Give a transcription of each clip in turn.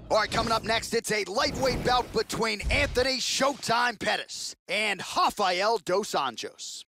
All right, coming up next, it's a lightweight bout between Anthony Showtime Pettis and Rafael dos Anjos.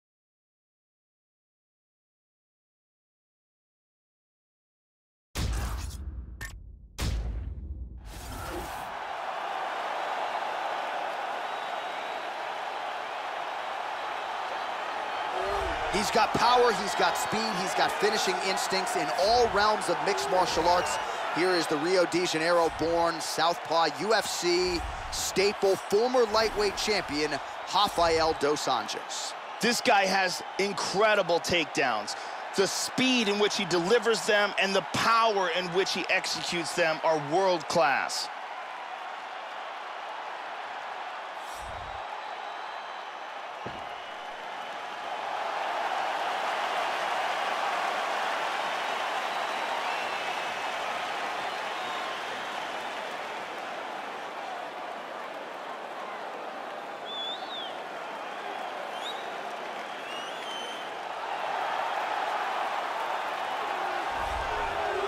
He's got power, he's got speed, he's got finishing instincts in all realms of mixed martial arts. Here is the Rio de Janeiro-born Southpaw UFC staple, former lightweight champion, Rafael dos Anjos. This guy has incredible takedowns. The speed in which he delivers them and the power in which he executes them are world class.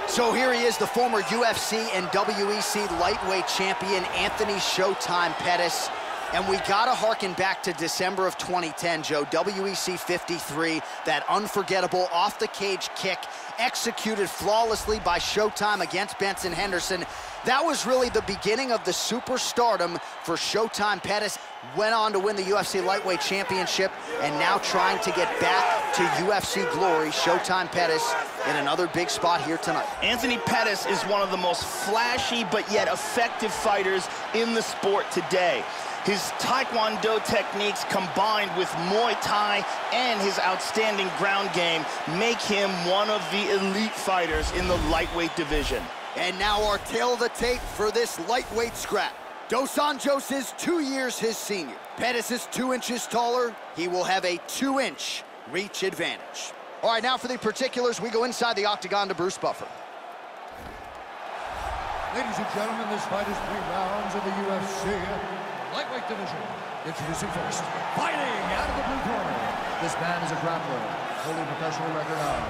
So here he is, the former UFC and WEC lightweight champion, Anthony Showtime Pettis. And we gotta harken back to December of 2010, Joe. WEC 53, that unforgettable off-the-cage kick executed flawlessly by Showtime against Benson Henderson. That was really the beginning of the superstardom for Showtime Pettis. Went on to win the UFC Lightweight Championship, and now trying to get back to UFC glory. Showtime Pettis in another big spot here tonight. Anthony Pettis is one of the most flashy but yet effective fighters in the sport today. His Taekwondo techniques combined with Muay Thai and his outstanding ground game make him one of the elite fighters in the lightweight division. And now our tail of the tape for this lightweight scrap. Dos Anjos is 2 years his senior. Pettis is 2 inches taller. He will have a 2-inch reach advantage. All right, now for the particulars, we go inside the octagon to Bruce Buffer. Ladies and gentlemen, this fight is 3 rounds in the UFC lightweight division. Introducing first, fighting out of the blue corner. This man is a grappler, holding a professional record of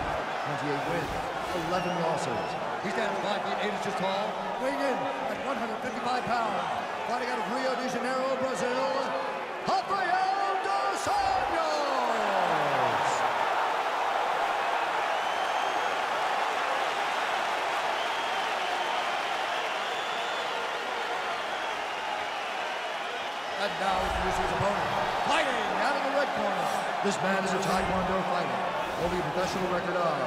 28 wins, 11 losses. He stands 5 feet 8 inches tall, weighing in at 155 pounds. Fighting out of Rio de Janeiro, Brazil, Rafael dos Anjos. And now introducing his opponent, fighting out of the red corner. This man is a Taekwondo fighter, holding a professional record of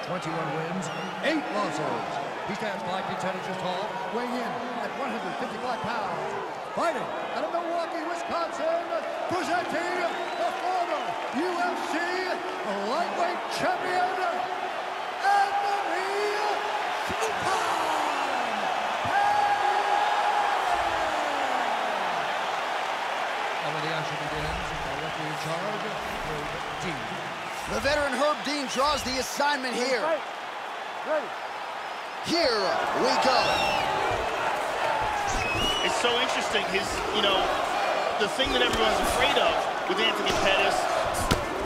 21 wins, 8 losses. He stands 5 feet 10 inches tall, weighing in at 155 pounds. Fighting out of Milwaukee, Wisconsin, presenting the former UFC lightweight champion, Anthony Showtime Pettis. And when the action begins, directly in charge, Herb Dean. The veteran Herb Dean draws the assignment here. Ready. Here we go. It's so interesting, the thing that everyone's afraid of with Anthony Pettis,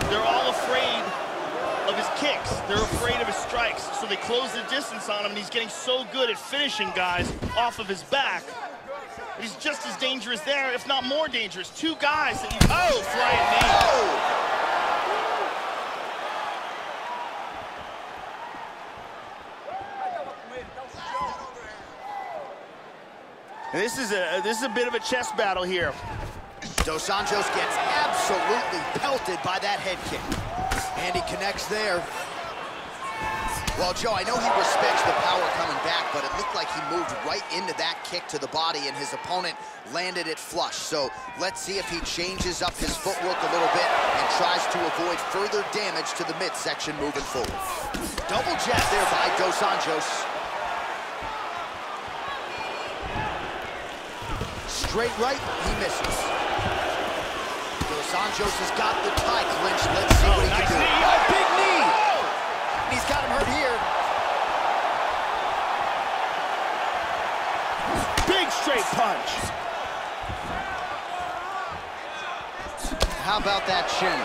they're all afraid of his kicks. They're afraid of his strikes. So they close the distance on him, and he's getting so good at finishing guys off of his back. He's just as dangerous there, if not more dangerous. 2 guys that flying knee. Oh! And this is a bit of a chess battle here. Dos Anjos gets absolutely pelted by that head kick. And he connects there. Well, Joe, I know he respects the power coming back, but it looked like he moved right into that kick to the body, and his opponent landed it flush. So let's see if he changes up his footwork a little bit and tries to avoid further damage to the midsection moving forward. Double jab there by Dos Anjos. Straight right, he misses. Dos Anjos has got the tie clinch. Let's see what he can do. Oh, big knee! He's got him hurt here. Big straight punch. How about that shin?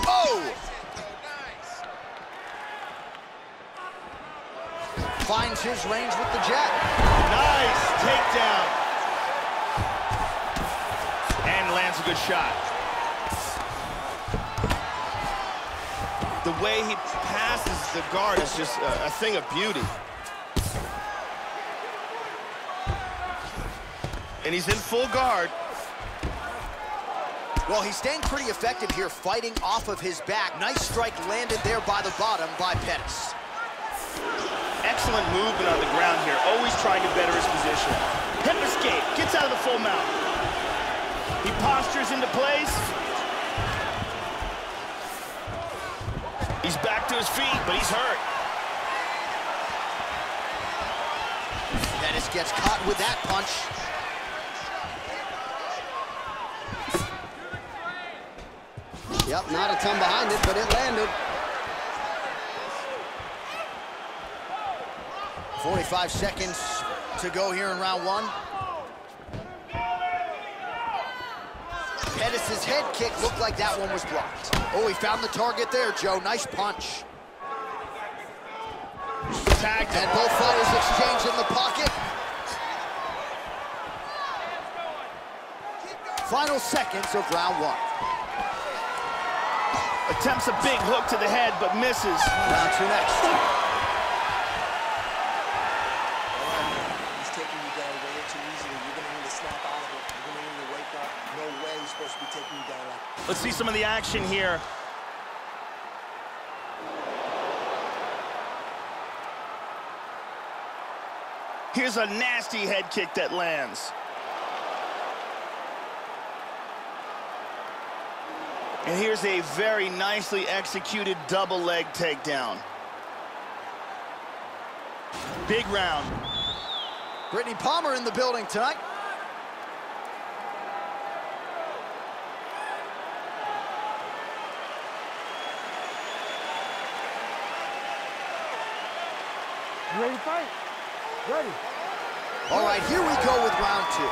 Oh! finds his range with the jab. Nice takedown. And lands a good shot. The way he passes the guard is just a thing of beauty. And he's in full guard. Well, he's staying pretty effective here, fighting off of his back. Nice strike landed there by the bottom by Pettis. Excellent movement on the ground here, always trying to better his position. Hip escape, gets out of the full mount. He postures into place. He's back to his feet, but he's hurt. Pettis gets caught with that punch. Yep, not a ton behind it, but it landed. 45 seconds to go here in round one. Pettis' head kick looked like that one was blocked. Oh, he found the target there, Joe. Nice punch. Tagged him. And both fighters exchange in the pocket. Final seconds of round one. Attempts a big hook to the head, but misses. Round two next. He's taking you down way too easily. You're going to need to snap out of it. You're going to need to wake up. No way he's supposed to be taking you down like that. Let's see some of the action here. Here's a nasty head kick that lands. And here's a very nicely executed double leg takedown. Big round. Brittany Palmer in the building tonight. You ready to fight? Ready. All right, here we go with round two.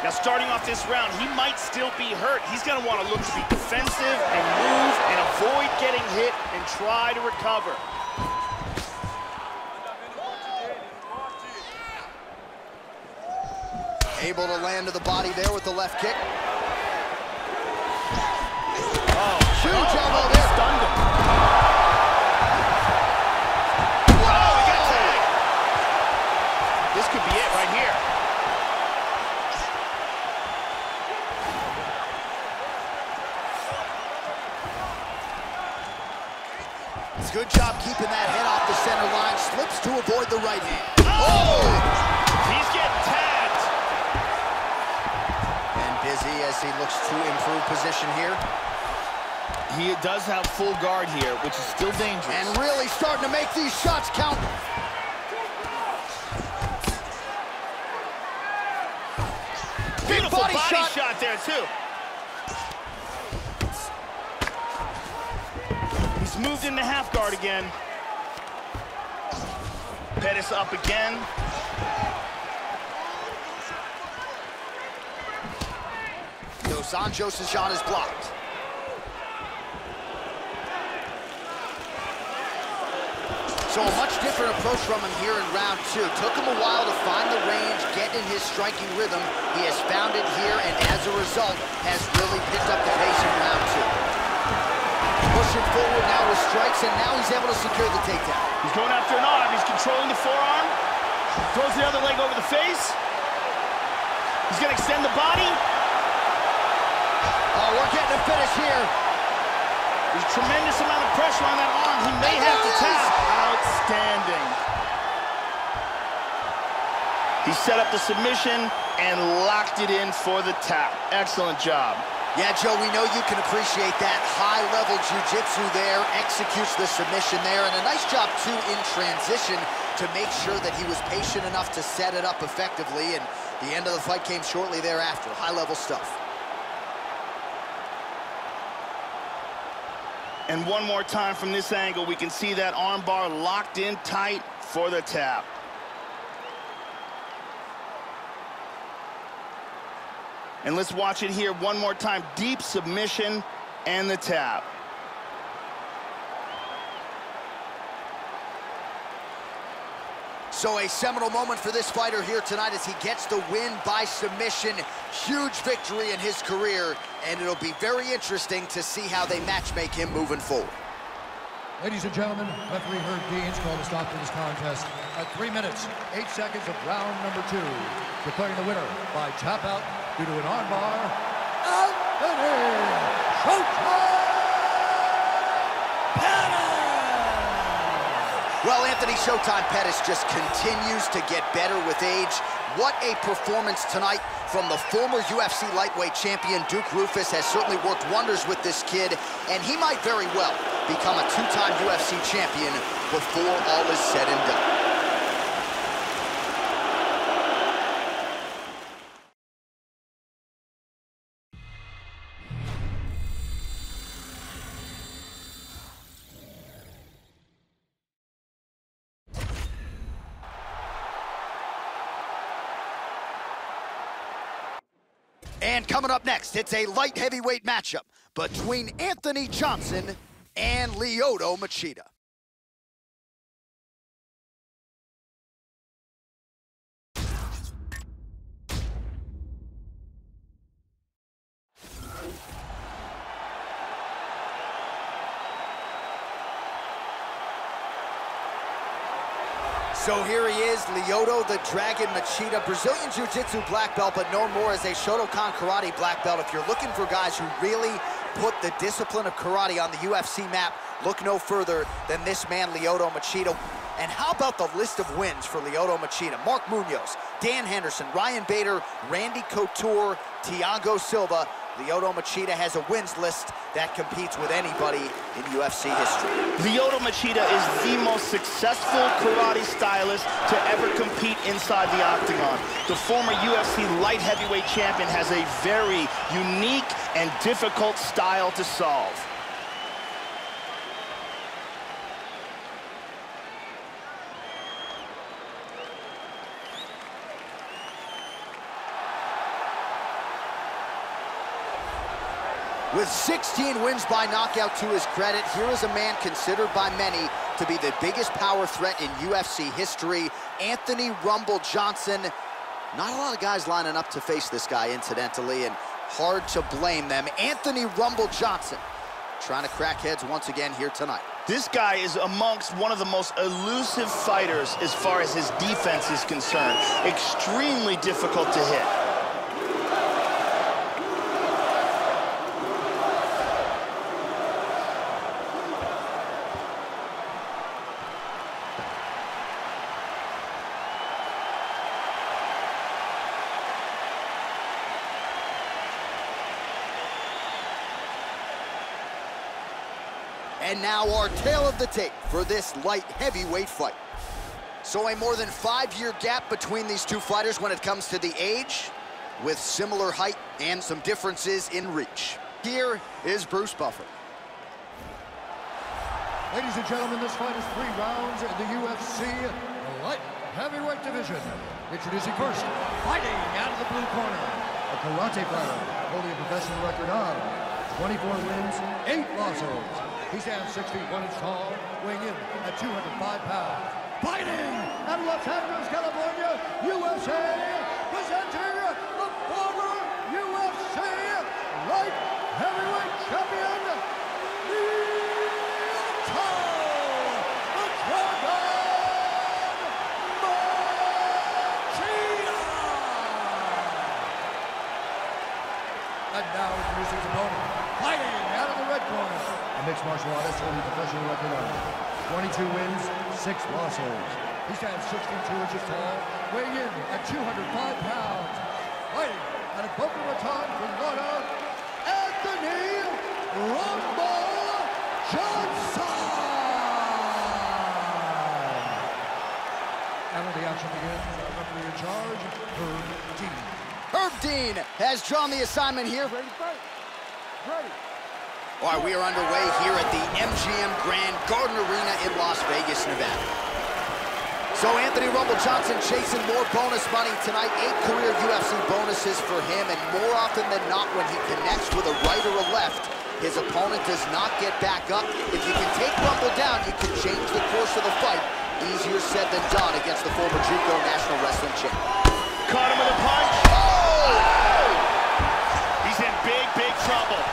Now, starting off this round, he might still be hurt. He's going to want to look to be defensive and move and avoid getting hit and try to recover. Able to land to the body there with the left kick. Huge elbow there. Stunned him. Oh, he got tagged. This could be it right here. Good job keeping that head off the center line. Slips to avoid the right hand. Oh! He's getting tagged. And busy as he looks to improve position here. He does have full guard here, which is still dangerous. And really starting to make these shots count. Beautiful body shot there, too. Moved into half guard again. Pettis up again. Anjos' shot is blocked. So a much different approach from him here in round two. Took him a while to find the range, get in his striking rhythm. He has found it here, and as a result, has really picked up the pace in round two. Pushing forward now with strikes, and now he's able to secure the takedown. He's going after an arm. He's controlling the forearm. Throws the other leg over the face. He's going to extend the body. Oh, we're getting a finish here. There's a tremendous amount of pressure on that arm. He may have to tap. Outstanding. He set up the submission and locked it in for the tap. Excellent job. Yeah, Joe, we know you can appreciate that high-level jiu-jitsu there, executes the submission there, and a nice job, too, in transition to make sure that he was patient enough to set it up effectively, and the end of the fight came shortly thereafter. High-level stuff. And one more time from this angle, we can see that arm bar locked in tight for the tap. And let's watch it here one more time. Deep submission and the tap. So a seminal moment for this fighter here tonight as he gets the win by submission. Huge victory in his career, and it'll be very interesting to see how they matchmake him moving forward. Ladies and gentlemen, referee Herb Dean's called a stop to this contest at 3 minutes, 8 seconds of round number 2. Declaring the winner by tap out due to an armbar, Anthony Showtime Pettis! Well, Anthony Showtime Pettis just continues to get better with age. What a performance tonight from the former UFC lightweight champion. Duke Roufus has certainly worked wonders with this kid, and he might very well become a 2-time UFC champion before all is said and done. And coming up next, it's a light heavyweight matchup between Anthony Johnson and Lyoto Machida. So here he is, Lyoto the Dragon Machida, Brazilian Jiu-Jitsu black belt, but known more as a Shotokan Karate black belt. If you're looking for guys who really put the discipline of karate on the UFC map, look no further than this man, Lyoto Machida. And how about the list of wins for Lyoto Machida? Mark Munoz, Dan Henderson, Ryan Bader, Randy Couture, Thiago Silva. Lyoto Machida has a wins list that competes with anybody in UFC history. Lyoto Machida is the most successful karate stylist to ever compete inside the octagon. The former UFC light heavyweight champion has a very unique and difficult style to solve. With 16 wins by knockout to his credit, here is a man considered by many to be the biggest power threat in UFC history, Anthony "Rumble" Johnson. Not a lot of guys lining up to face this guy, incidentally, and hard to blame them. Anthony "Rumble" Johnson trying to crack heads once again here tonight. This guy is amongst one of the most elusive fighters as far as his defense is concerned. Extremely difficult to hit. And now our tale of the tape for this light heavyweight fight. So a more than 5-year gap between these two fighters when it comes to the age, with similar height and some differences in reach. Here is Bruce Buffer. Ladies and gentlemen, this fight is 3 rounds in the UFC light heavyweight division. Introducing first, fighting out of the blue corner, a karate fighter holding a professional record of 24 wins, 8 losses. He stands 6 feet 1 inch tall, weighing in at 205 pounds. Fighting out of Los Angeles, California, USA, presenting the former UFC light heavyweight champion, Lyoto the Dragon Machida. And now introducing his opponent, fighting out of the red corner, a mixed martial artist holding a professional record of 22 wins, 6 losses. He stands 62 inches tall, weighing in at 205 pounds. Fighting out of Boca Raton, Florida, Anthony "Rumble" Johnson. And when the action begins, our referee in charge, Herb Dean. Herb Dean has drawn the assignment here. Ready to fight? Ready. All right, we are underway here at the MGM Grand Garden Arena in Las Vegas, Nevada. So Anthony "Rumble" Johnson chasing more bonus money tonight. 8 career UFC bonuses for him, and more often than not, when he connects with a right or a left, his opponent does not get back up. If you can take Rumble down, you can change the course of the fight Easier said than done against the former JUCO National Wrestling Champ. Caught him with a punch. Oh! He's in big, big trouble.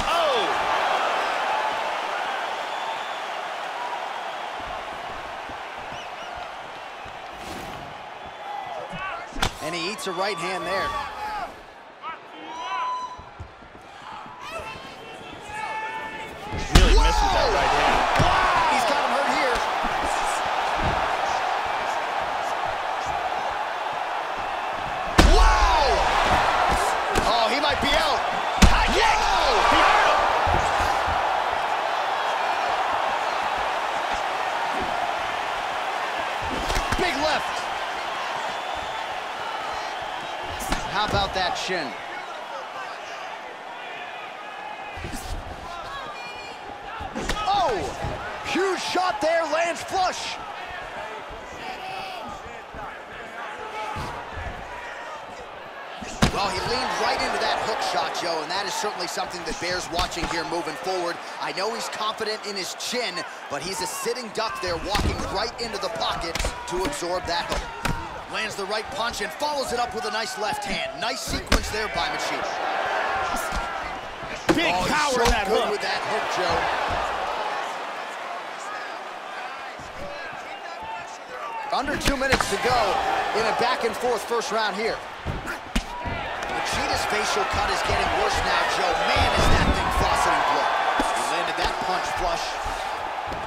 Oh! And he eats a right hand there. Really misses that right hand. He's got him hurt here. Whoa! Oh, he might be out. High kick! He hurt him! Big left. How about that shin? Oh! Huge shot there, lands flush. Well, he leaned right into that hook shot, Joe, and that is certainly something that bears watching here moving forward. I know he's confident in his chin, but he's a sitting duck there, walking right into the pocket to absorb that hook. Lands the right punch and follows it up with a nice left hand. Nice sequence there by Machida. Big power in that hook. With that hook, Joe. Under 2 minutes to go in a back-and-forth first round here. Machida's facial cut is getting worse now, Joe. Man, is that thing fauceting blood. He landed that punch flush.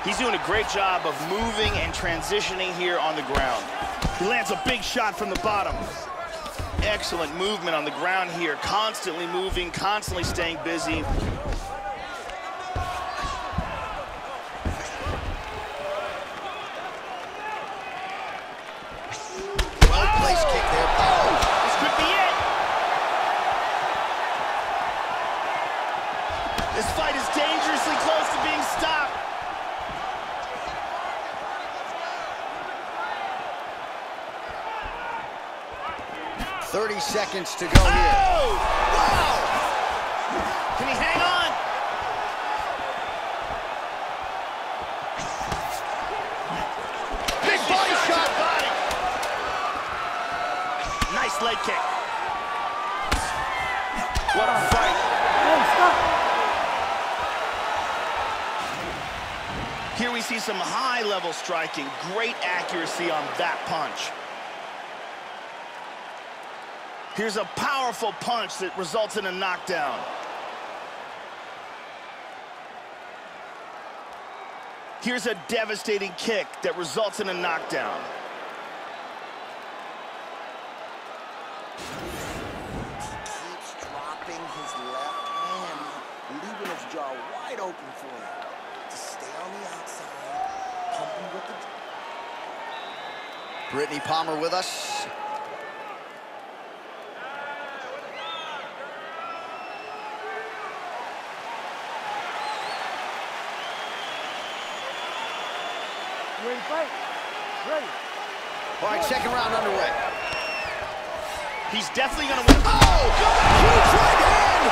He's doing a great job of moving and transitioning here on the ground. He lands a big shot from the bottom. Excellent movement on the ground here. Constantly moving, constantly staying busy. Well-placed kick there. Oh! This could be it. This fight is dangerously close to being stopped. .30 seconds to go here. Oh! Wow! Can he hang on? Big body shot. Body. Nice leg kick. What a fight. Hey, stop. Here we see some high-level striking. Great accuracy on that punch. Here's a powerful punch that results in a knockdown. Here's a devastating kick that results in a knockdown. Keeps dropping his left hand, leaving his jaw wide open for him to stay on the outside, pumping with the... Brittany Palmer with us. Ready to fight? Ready. All right, second round underway. He's definitely going to win. Oh! Huge right hand!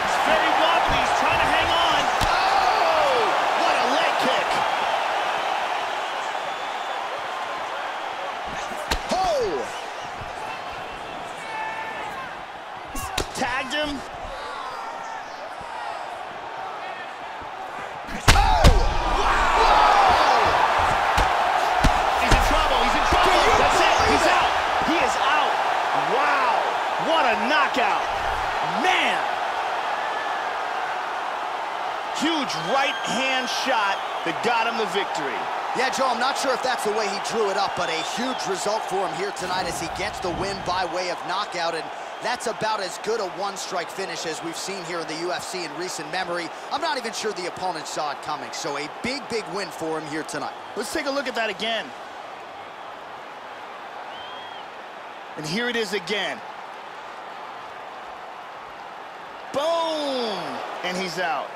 He's very wobbly. He's trying to hang on. Oh! What a leg kick. Oh! Tagged him. Knockout. Man! Huge right hand shot that got him the victory. Yeah, Joe, I'm not sure if that's the way he drew it up, but a huge result for him here tonight as he gets the win by way of knockout, and that's about as good a one-strike finish as we've seen here in the UFC in recent memory. I'm not even sure the opponent saw it coming, so a big, big win for him here tonight. Let's take a look at that again. And here it is again. Boom! And he's out.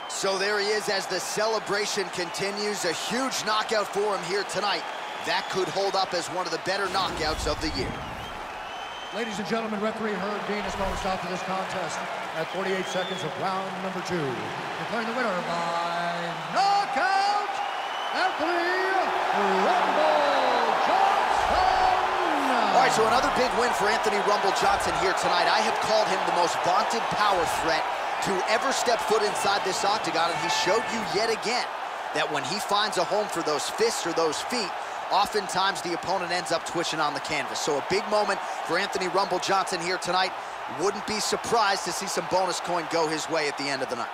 So there he is as the celebration continues. A huge knockout for him here tonight. That could hold up as one of the better knockouts of the year. Ladies and gentlemen, referee Herb Dean has called a stop to this contest at 48 seconds of round number 2. Declaring the winner by knockout, Anthony Rumble Johnson. All right, so another big win for Anthony Rumble Johnson here tonight. I have called him the most vaunted power threat to ever step foot inside this octagon, and he showed you yet again that when he finds a home for those fists or those feet, oftentimes the opponent ends up twitching on the canvas. So a big moment for Anthony Rumble Johnson here tonight. Wouldn't be surprised to see some bonus coin go his way at the end of the night.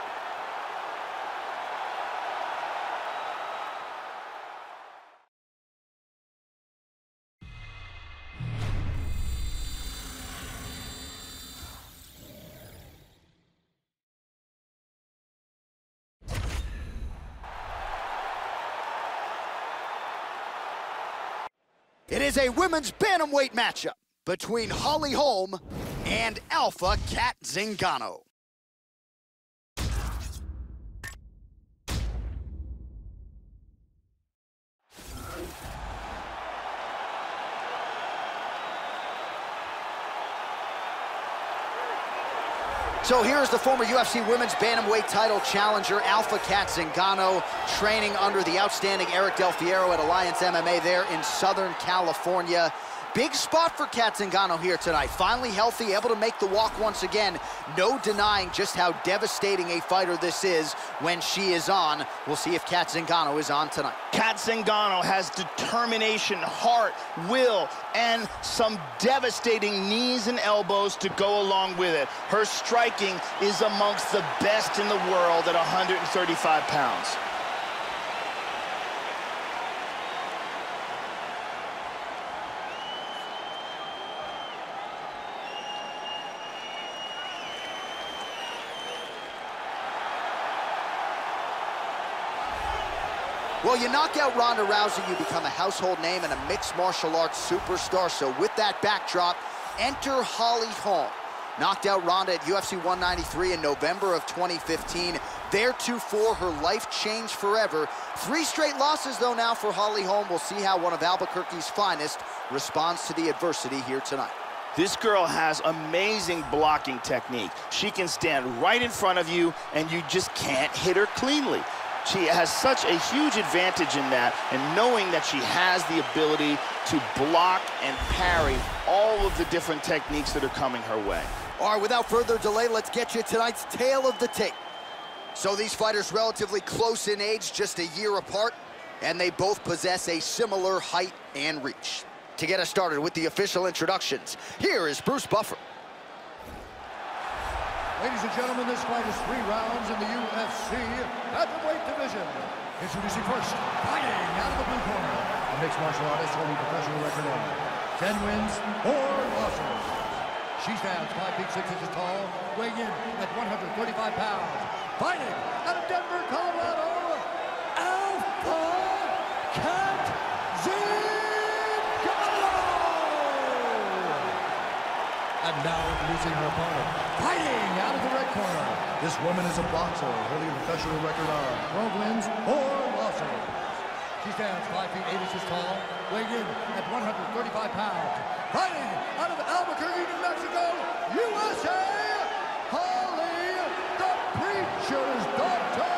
It is a women's bantamweight matchup between Holly Holm and Alpha Cat Zingano. So here's the former UFC Women's Bantamweight title challenger, Alpha Cat Zingano, training under the outstanding Eric Del Fiero at Alliance MMA there in Southern California. Big spot for Cat Zingano here tonight. Finally healthy, able to make the walk once again. No denying just how devastating a fighter this is when she is on. We'll see if Cat Zingano is on tonight. Cat Zingano has determination, heart, will, and some devastating knees and elbows to go along with it. Her striking is amongst the best in the world at 135 pounds. Well, you knock out Ronda Rousey, you become a household name and a mixed martial arts superstar. So with that backdrop, enter Holly Holm. Knocked out Ronda at UFC 193 in November of 2015. Theretofore, her life changed forever. 3 straight losses, though, now for Holly Holm. We'll see how one of Albuquerque's finest responds to the adversity here tonight. This girl has amazing blocking technique. She can stand right in front of you, and you just can't hit her cleanly. She has such a huge advantage in that, and knowing that she has the ability to block and parry all of the different techniques that are coming her way. All right, without further delay, let's get you tonight's tale of the tape. So these fighters relatively close in age, just a year apart, and they both possess a similar height and reach. To get us started with the official introductions, here is Bruce Buffer. Ladies and gentlemen, this fight is 3 rounds in the UFC Bantamweight division. Introducing first, fighting out of the blue corner, a mixed martial artist holding a professional record of 10 wins, 4 losses. She stands 5 feet 6 inches tall, weighing in at 135 pounds. Fighting out of Denver, Colorado, Alpha Cat Zingano! And now introducing her opponent, fighting out of the red corner. This woman is a boxer, holding a professional record of 12 wins, 4 losses. She stands 5 feet 8 inches tall, weighing in at 135 pounds. Fighting out of Albuquerque, New Mexico, USA, Holly, the Preacher's Daughter,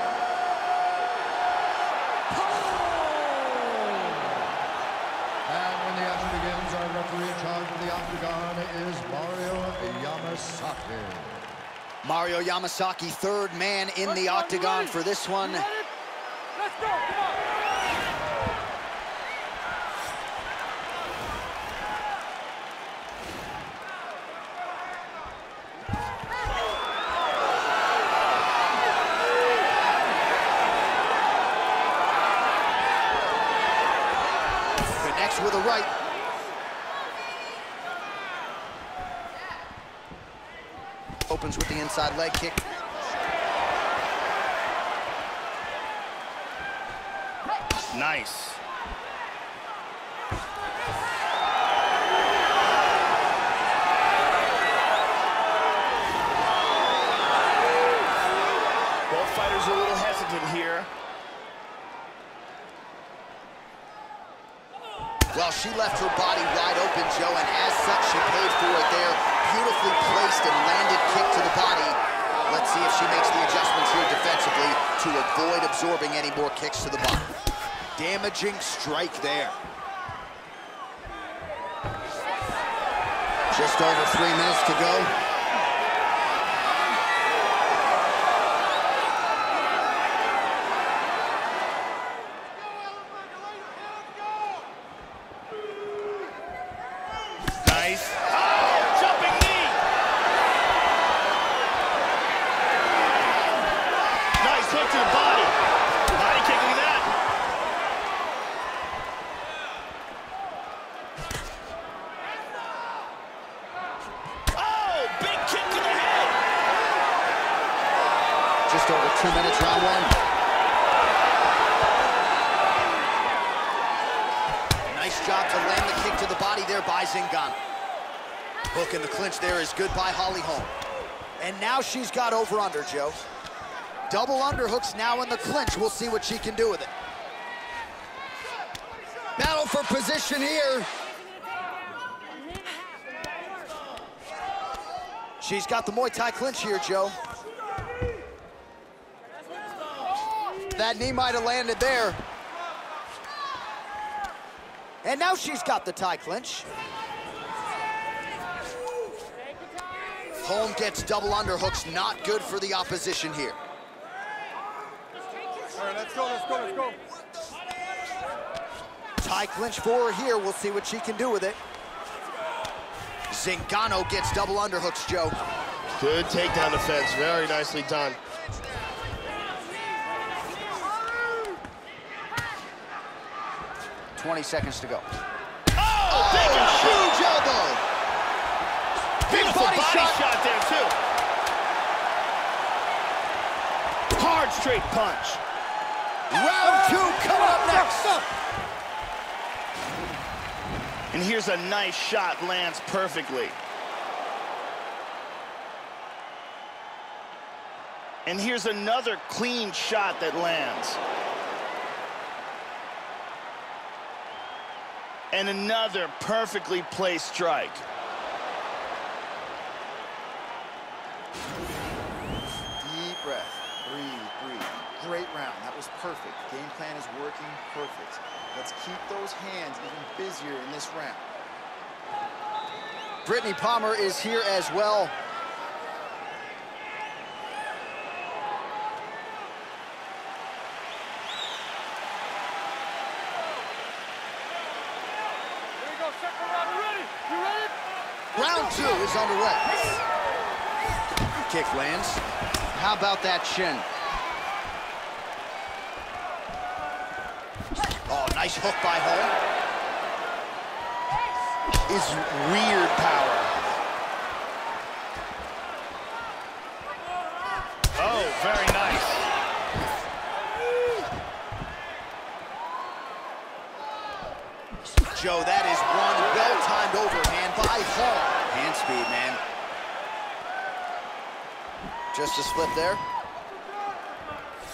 Holm! And when the action begins, our referee in charge of the octagon is Mario Yamasaki. Mario Yamasaki, 3rd man in the octagon for this one. Let's go, come on. Connects with a right. Opens with the inside leg kick. Nice. Both fighters are a little hesitant here. Well, she left her body wide open, Joe, and as such, she paid for it there. Beautifully placed and landed kick to the body. Let's see if she makes the adjustments here defensively to avoid absorbing any more kicks to the body. Damaging strike there. Just over 3 minutes to go. Nice. Oh, jumping knee. Nice hook to the body. Body kicking that. Oh, big kick to the head. Just over 2 minutes, round one. Nice job to land the kick to the body there by Zingano. Hook in the clinch there is good by Holm. And now she's got over-under, Joe. Double underhooks now in the clinch. We'll see what she can do with it. Battle for position here. She's got the Muay Thai clinch here, Joe. That knee might have landed there. And now she's got the Thai clinch. Holm gets double underhooks, not good for the opposition here. All right, let's go, let's go, let's go. Thai clinch for her here. We'll see what she can do with it. Zingano gets double underhooks, Joe. Good takedown defense, very nicely done. $20 seconds to go. Oh, big and huge elbow. Beautiful body shot there, too. Hard straight punch. Round two coming up next. And here's a nice shot, lands perfectly. And here's another clean shot that lands. And another perfectly placed strike. Deep breath, breathe, breathe. Great round, that was perfect. Game plan is working perfect. Let's keep those hands even busier in this round. Brittany Palmer is here as well. Here we go, second round, you ready? You ready? Round two is underway. Kick lands. How about that shin? Oh, nice hook by Holm. Is weird power. Oh, very nice. Joe, that is one well-timed overhand by Holm. Hand speed, man. Just a slip there.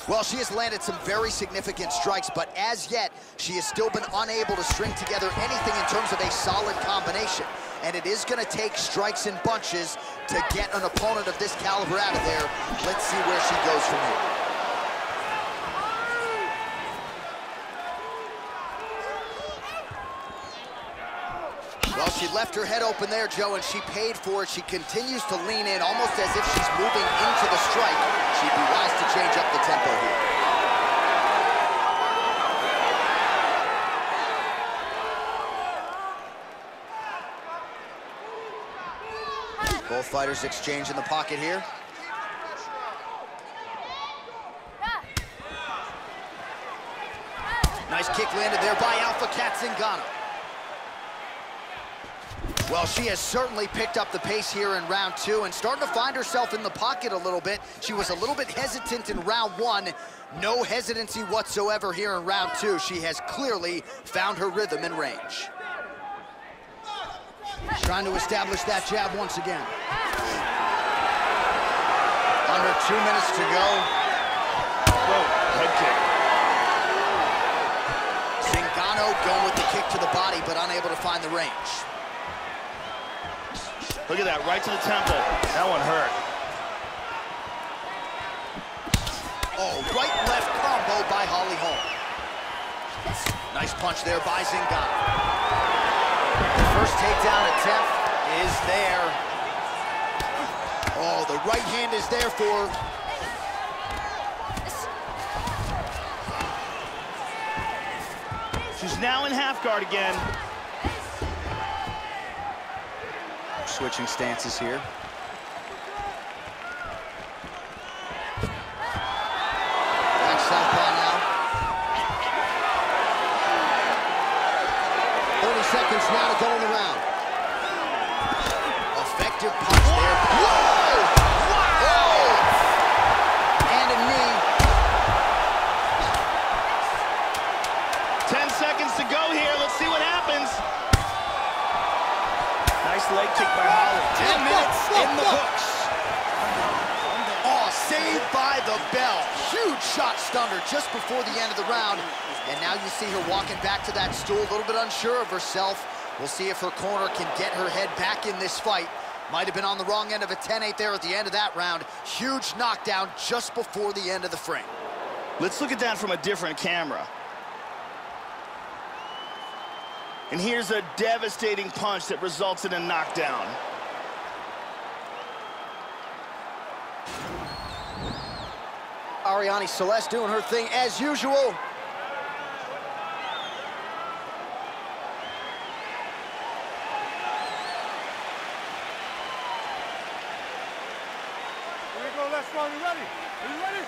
Well, she has landed some very significant strikes, but as yet, she has still been unable to string together anything in terms of a solid combination. And it is going to take strikes in bunches to get an opponent of this caliber out of there. Let's see where she goes from here. Well, she left her head open there, Joe, and she paid for it. She continues to lean in, almost as if she's moving into the strike. She'd be wise to change up the tempo here. Both fighters exchange in the pocket here. Nice kick landed there by Alpha Cat Zingano. Well, she has certainly picked up the pace here in round two and starting to find herself in the pocket a little bit. She was a little bit hesitant in round one. No hesitancy whatsoever here in round two. She has clearly found her rhythm and range. Trying to establish that jab once again. Under 2 minutes to go. Whoa, head kick. Zingano going with the kick to the body, but unable to find the range. Look at that, right to the temple. That one hurt. Oh, right-left combo by Holm. Nice punch there by Zingano. First takedown attempt is there. Oh, the right hand is there for... She's now in half guard again. Switching stances here. Back southpaw now. 30 seconds now to go in the round. Effective punch there. Whoa! Wow! Oh! And a knee. 10 seconds to go here. Let's see what happens. Nice leg kick by Holm. 10 minutes in the books. Oh, saved by the bell. Huge shot stunned her just before the end of the round. And now you see her walking back to that stool, a little bit unsure of herself. We'll see if her corner can get her head back in this fight. Might have been on the wrong end of a 10-8 there at the end of that round. Huge knockdown just before the end of the frame. Let's look at that from a different camera. And here's a devastating punch that results in a knockdown. Ariane Celeste doing her thing as usual. Here we go, let's go. You ready? Are you ready?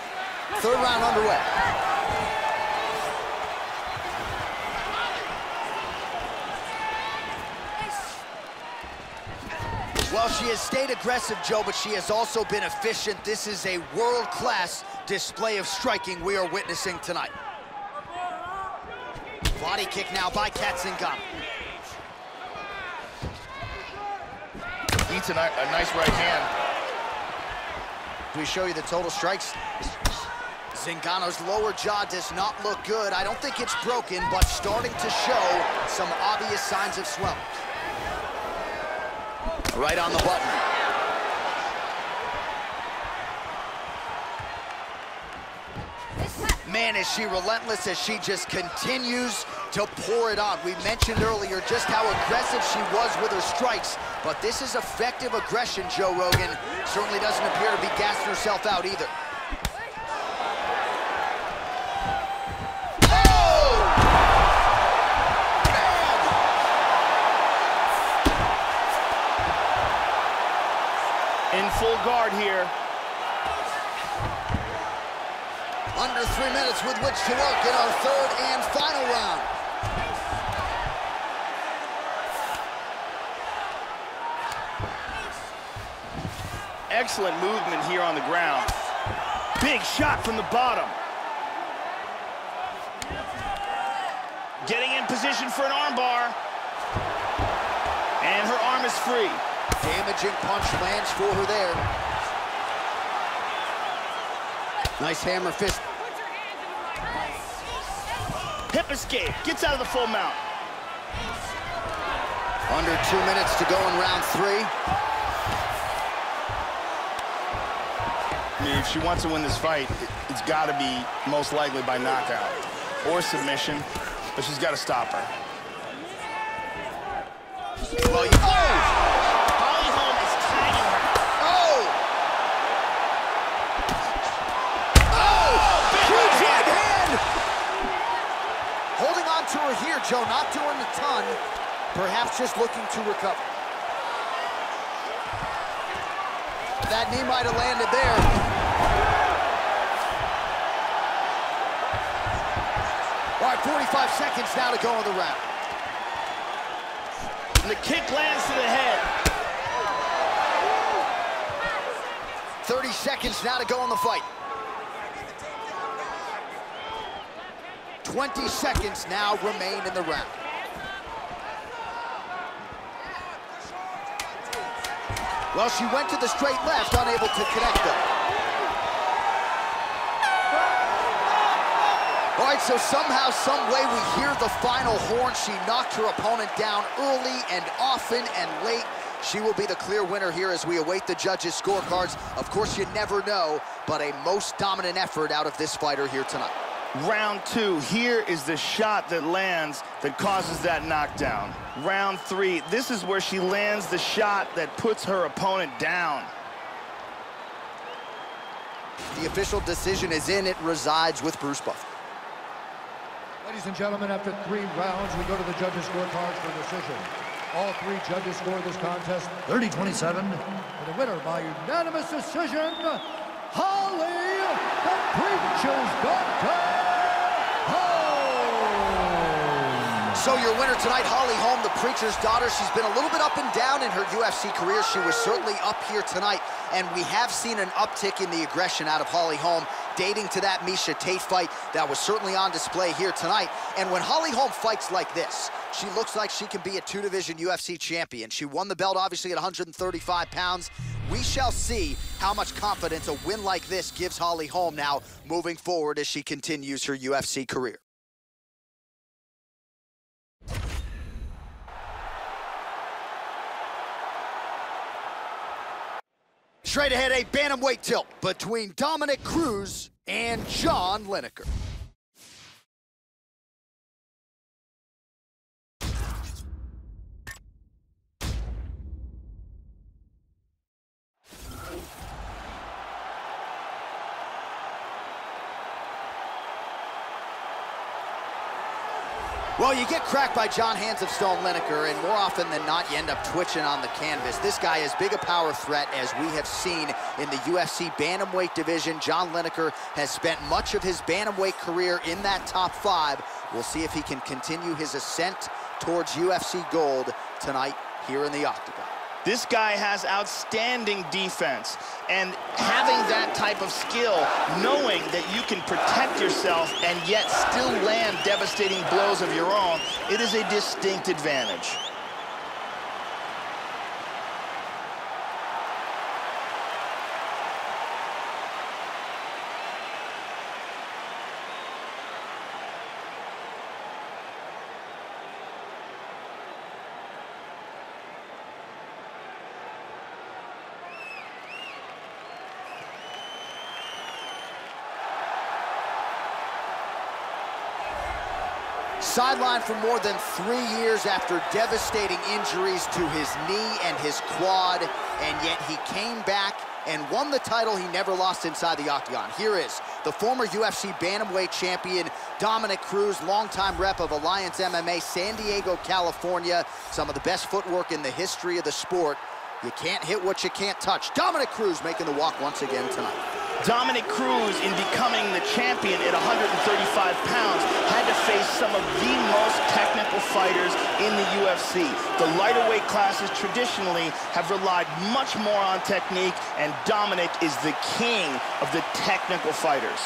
Third round underway. Well, she has stayed aggressive, Joe, but she has also been efficient. This is a world-class display of striking we are witnessing tonight. Body kick now by Zingano. Eats a nice right hand. We show you the total strikes. Zingano's lower jaw does not look good. I don't think it's broken, but starting to show some obvious signs of swelling. Right on the button. Man, is she relentless as she just continues to pour it on. We mentioned earlier just how aggressive she was with her strikes, but this is effective aggression, Joe Rogan. Certainly doesn't appear to be gassing herself out either. In full guard here. Under 3 minutes with which to work in our third and final round. Excellent movement here on the ground. Big shot from the bottom. Getting in position for an armbar. And her arm is free. Damaging punch lands for her there. Nice hammer fist. Hip escape. Gets out of the full mount. Under 2 minutes to go in round 3. I mean, if she wants to win this fight, it's got to be most likely by knockout or submission, but she's got to stop her. Well, Holm is tagging her. Huge right hand! Holding on to her here, Joe, not doing a ton. Perhaps just looking to recover. That knee might have landed there. All right, 45 seconds now to go in the round. And the kick lands to the head. 30 seconds now to go in the fight. 20 seconds now remain in the round. Well, she went to the straight left, unable to connect though. All right, so somehow, some way, we hear the final horn. She knocked her opponent down early and often and late. She will be the clear winner here as we await the judges' scorecards. Of course, you never know, but a most dominant effort out of this fighter here tonight. Round 2, here is the shot that lands that causes that knockdown. Round 3, this is where she lands the shot that puts her opponent down. The official decision is in. It resides with Bruce Buffer. Ladies and gentlemen, after 3 rounds, we go to the judges' scorecards for decision. All 3 judges scored this contest 30-27. For the winner by unanimous decision, Holly, the Preacher's Daughter, Holm. So your winner tonight, Holly Holm, the Preacher's Daughter. She's been a little bit up and down in her UFC career. She was certainly up here tonight, and we have seen an uptick in the aggression out of Holly Holm, dating to that Miesha Tate fight that was certainly on display here tonight. And when Holly Holm fights like this, she looks like she can be a 2-division UFC champion. She won the belt, obviously, at 135 pounds. We shall see how much confidence a win like this gives Holly Holm now moving forward as she continues her UFC career. Straight ahead, a bantamweight tilt between Dominick Cruz and John Lineker. Well, you get cracked by John Hands of Stone Lineker, and more often than not, you end up twitching on the canvas. This guy is big a power threat as we have seen in the UFC bantamweight division. John Lineker has spent much of his bantamweight career in that top 5. We'll see if he can continue his ascent towards UFC gold tonight here in the Octagon. This guy has outstanding defense, and having that type of skill, knowing that you can protect yourself and yet still land devastating blows of your own, it is a distinct advantage. Sidelined for more than 3 years after devastating injuries to his knee and his quad, and yet he came back and won the title he never lost inside the Octagon. Here is the former UFC bantamweight champion, Dominick Cruz, longtime rep of Alliance MMA, San Diego, California. Some of the best footwork in the history of the sport. You can't hit what you can't touch. Dominick Cruz making the walk once again tonight. Dominick Cruz, in becoming the champion at 135 pounds, had to face some of the most technical fighters in the UFC. The lighter weight classes traditionally have relied much more on technique, and Dominick is the king of the technical fighters.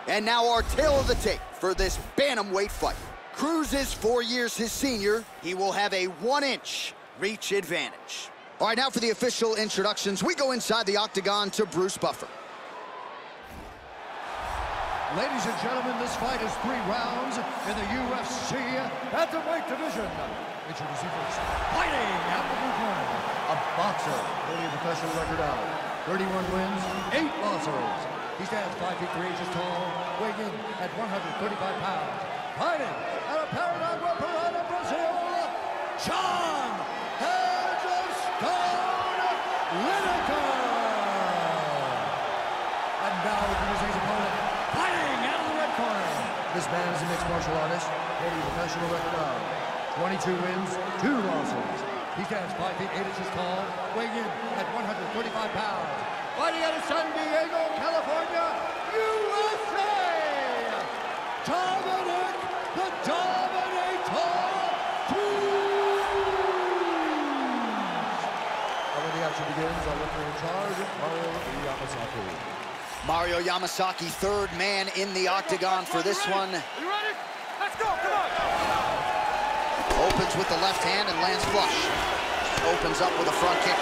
And now our tale of the tape for this bantamweight fight. Cruz is 4 years his senior. He will have a 1-inch reach advantage. All right, now for the official introductions, we go inside the Octagon to Bruce Buffer. Ladies and gentlemen, this fight is 3 rounds in the UFC bantamweight division. Introducing first, fighting out of the blue corner, a boxer holding a professional record of 31 wins, 8 losses. He stands 5 feet 3 inches tall, weighing in at 135 pounds. Fighting out of Paraná, Parana, Brazil, John Anjos Lineker. And now introducing his opponent, fighting out of the red corner. This man is a mixed martial artist, holding a professional record of 22 wins, 2 losses. He stands 5 feet 8 inches tall, weighing in at 135 pounds. Fighting out of San Diego, California, USA, Dominick the Dominator Cruz. And when the action begins, our referee in charge, Mario Yamasaki. Mario Yamasaki, third man in the octagon for this one. You ready? Let's go, come on! Opens with the left hand and lands flush. Opens up with a front kick.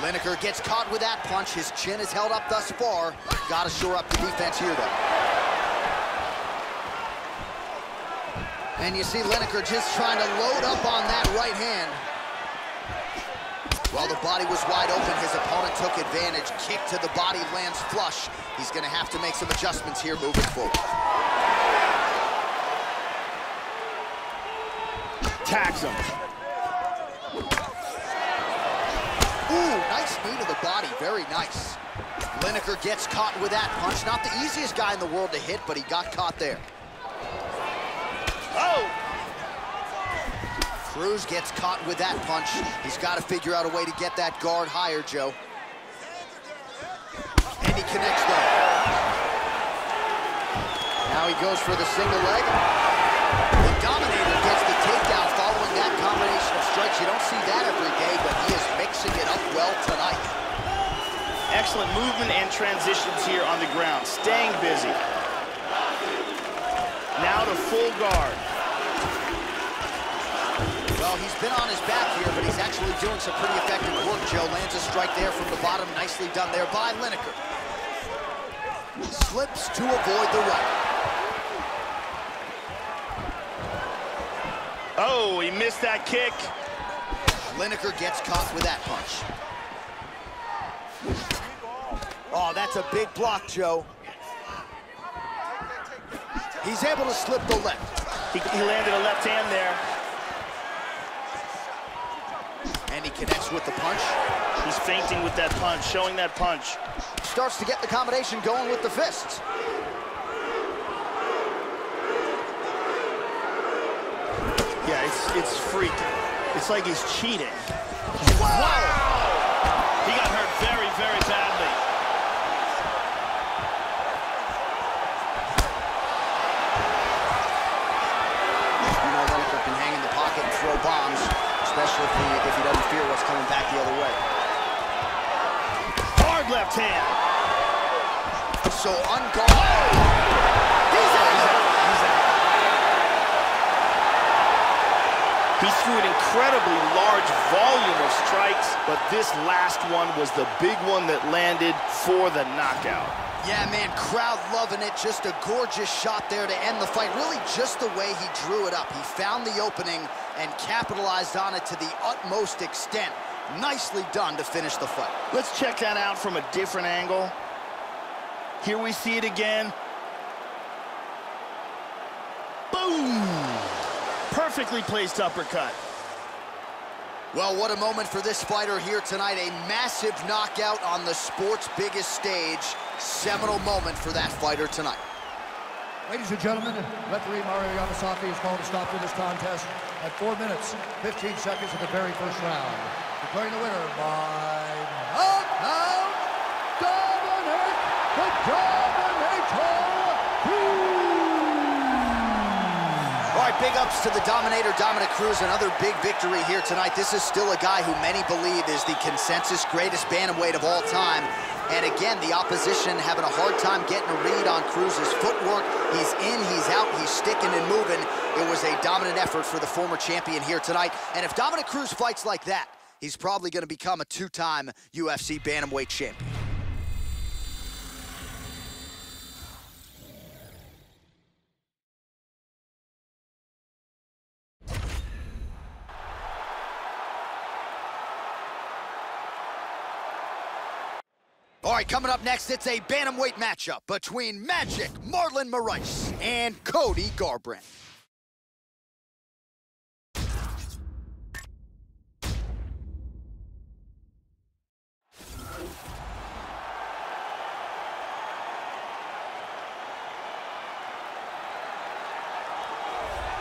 Lineker gets caught with that punch. His chin is held up thus far. Got to shore up the defense here, though. And you see Lineker just trying to load up on that right hand. While the body was wide open, his opponent took advantage. Kick to the body, lands flush. He's going to have to make some adjustments here moving forward. Tags him. Ooh, nice knee to the body, very nice. Lineker gets caught with that punch. Not the easiest guy in the world to hit, but he got caught there. Oh! Cruz gets caught with that punch. He's got to figure out a way to get that guard higher, Joe. And he connects, though. Now he goes for the single leg. The Dominator gets the takedown following that combination of strikes. You don't see that every day, but he is mixing it up well tonight. Excellent movement and transitions here on the ground. Staying busy. Now to full guard. Well, he's been on his back here, but he's actually doing some pretty effective work, Joe. Lands a strike there from the bottom. Nicely done there by Lineker. Slips to avoid the right. Oh, he missed that kick. Lineker gets caught with that punch. Oh, that's a big block, Joe. He's able to slip the left. He landed a left hand there. And he connects with the punch. He's feinting with that punch, showing that punch. Starts to get the combination going with the fists. Yeah, it's freaking. It's like he's cheating. Wow! He got hurt very, very badly. You know, Lineker can hang in the pocket and throw bombs, especially if he doesn't fear what's coming back the other way. Hard left hand. So unguarded. He's out. He threw an incredibly large volume of strikes, but this last one was the big one that landed for the knockout. Yeah, man, crowd loving it. Just a gorgeous shot there to end the fight. Really just the way he drew it up. He found the opening and capitalized on it to the utmost extent. Nicely done to finish the fight. Let's check that out from a different angle. Here we see it again. Boom! Perfectly placed uppercut. Well, what a moment for this fighter here tonight. A massive knockout on the sport's biggest stage. Seminal moment for that fighter tonight. Ladies and gentlemen, referee Mario Yamasaki is called to stop to this contest at 4 minutes, 15 seconds of the very first round. Declaring the winner by knockout, Dominic the Dominator Cruz. All right, big ups to the Dominator, Dominic Cruz. Another big victory here tonight. This is still a guy who many believe is the consensus greatest bantamweight of all time. And again, the opposition having a hard time getting a read on Cruz's footwork. He's in, he's out, he's sticking and moving. It was a dominant effort for the former champion here tonight. And if Dominic Cruz fights like that, he's probably going to become a two-time UFC bantamweight champion. All right, coming up next, it's a bantamweight matchup between Magic Marlon Moraes and Cody Garbrandt.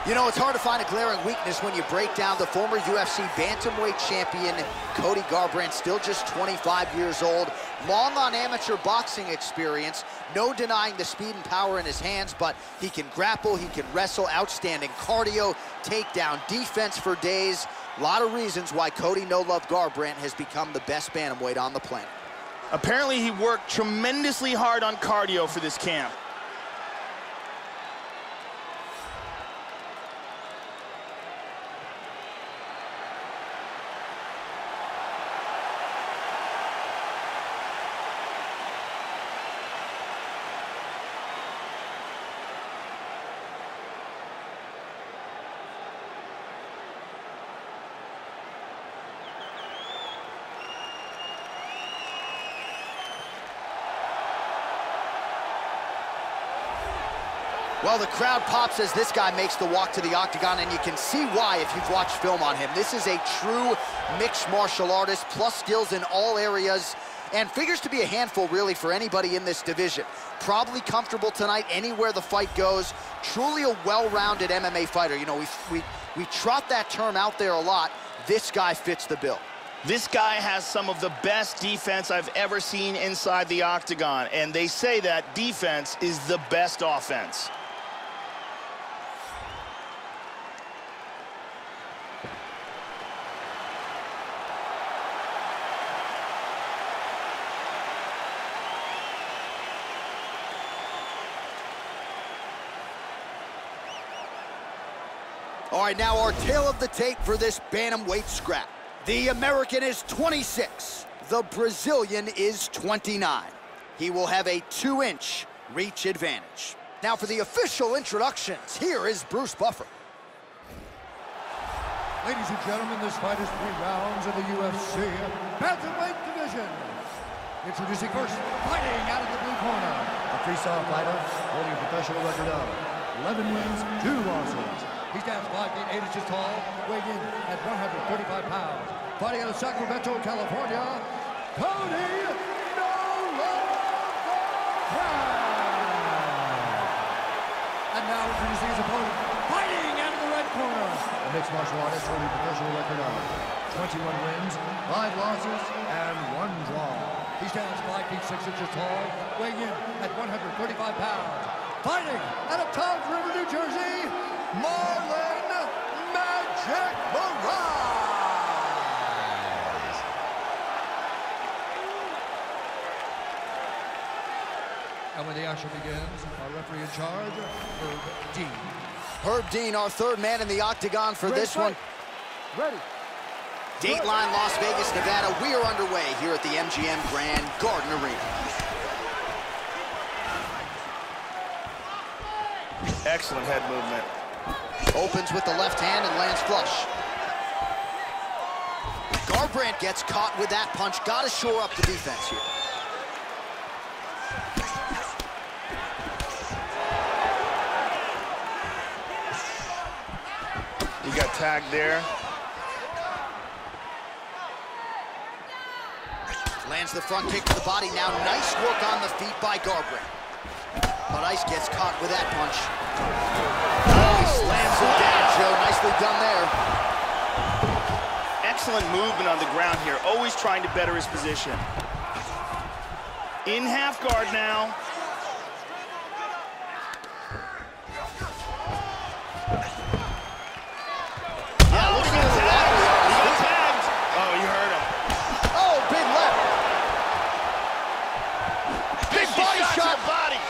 You know, it's hard to find a glaring weakness when you break down the former UFC bantamweight champion, Cody Garbrandt, still just 25 years old, long on amateur boxing experience, no denying the speed and power in his hands, but he can grapple, he can wrestle, outstanding cardio, takedown, defense for days. A lot of reasons why Cody No Love Garbrandt has become the best bantamweight on the planet. Apparently he worked tremendously hard on cardio for this camp. Well, the crowd pops as this guy makes the walk to the octagon, and you can see why if you've watched film on him. This is a true mixed martial artist, plus skills in all areas, and figures to be a handful, really, for anybody in this division. Probably comfortable tonight anywhere the fight goes. Truly a well-rounded MMA fighter. You know, we trot that term out there a lot. This guy fits the bill. This guy has some of the best defense I've ever seen inside the octagon, and they say that defense is the best offense. All right, now our tale of the tape for this bantamweight scrap. The American is 26. The Brazilian is 29. He will have a 2-inch reach advantage. Now for the official introductions, here is Bruce Buffer. Ladies and gentlemen, this fight is 3 rounds of the UFC bantamweight division. Introducing first, fighting out of the blue corner, a freestyle fighter holding a professional record of 11 wins, 2 losses. He stands 5 feet 8 inches tall, weighing in at 135 pounds. Fighting out of Sacramento, California, Cody No Love Garbrandt. And now introducing his opponent, fighting out of the red corner, a mixed martial artist holding a professional record of 21 wins, 5 losses, and 1 draw. He stands 5 feet 6 inches tall, weighing in at 135 pounds. Fighting out of Toms River, New Jersey, Marlon Magic Moraes. And when the action begins, our referee in charge, Herb Dean. Herb Dean, our third man in the octagon for this one. Ready. Dateline, Las Vegas, Nevada. We are underway here at the MGM Grand Garden Arena. Excellent head movement. Opens with the left hand and lands flush. Garbrandt gets caught with that punch. Got to shore up the defense here. He got tagged there. Lands the front kick to the body. Now nice work on the feet by Garbrandt. But Ice gets caught with that punch. Oh, he slams him down, Joe. Nicely done there. Excellent movement on the ground here, always trying to better his position. In half guard now. Yeah, looks like a lot. He got tagged. Oh, you heard him. Oh, big left. Big body shot. Body.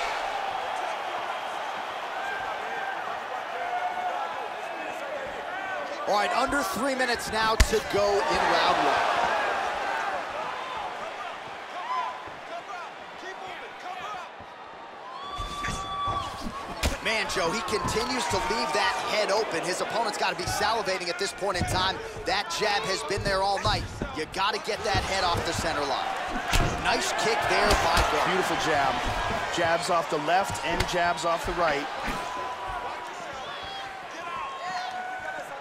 All right, under 3 minutes now to go in round 1. Man, Joe, he continues to leave that head open. His opponent's got to be salivating at this point in time. That jab has been there all night. You got to get that head off the center line. Nice kick there by Garbrandt. Beautiful jab. Jabs off the left and jabs off the right.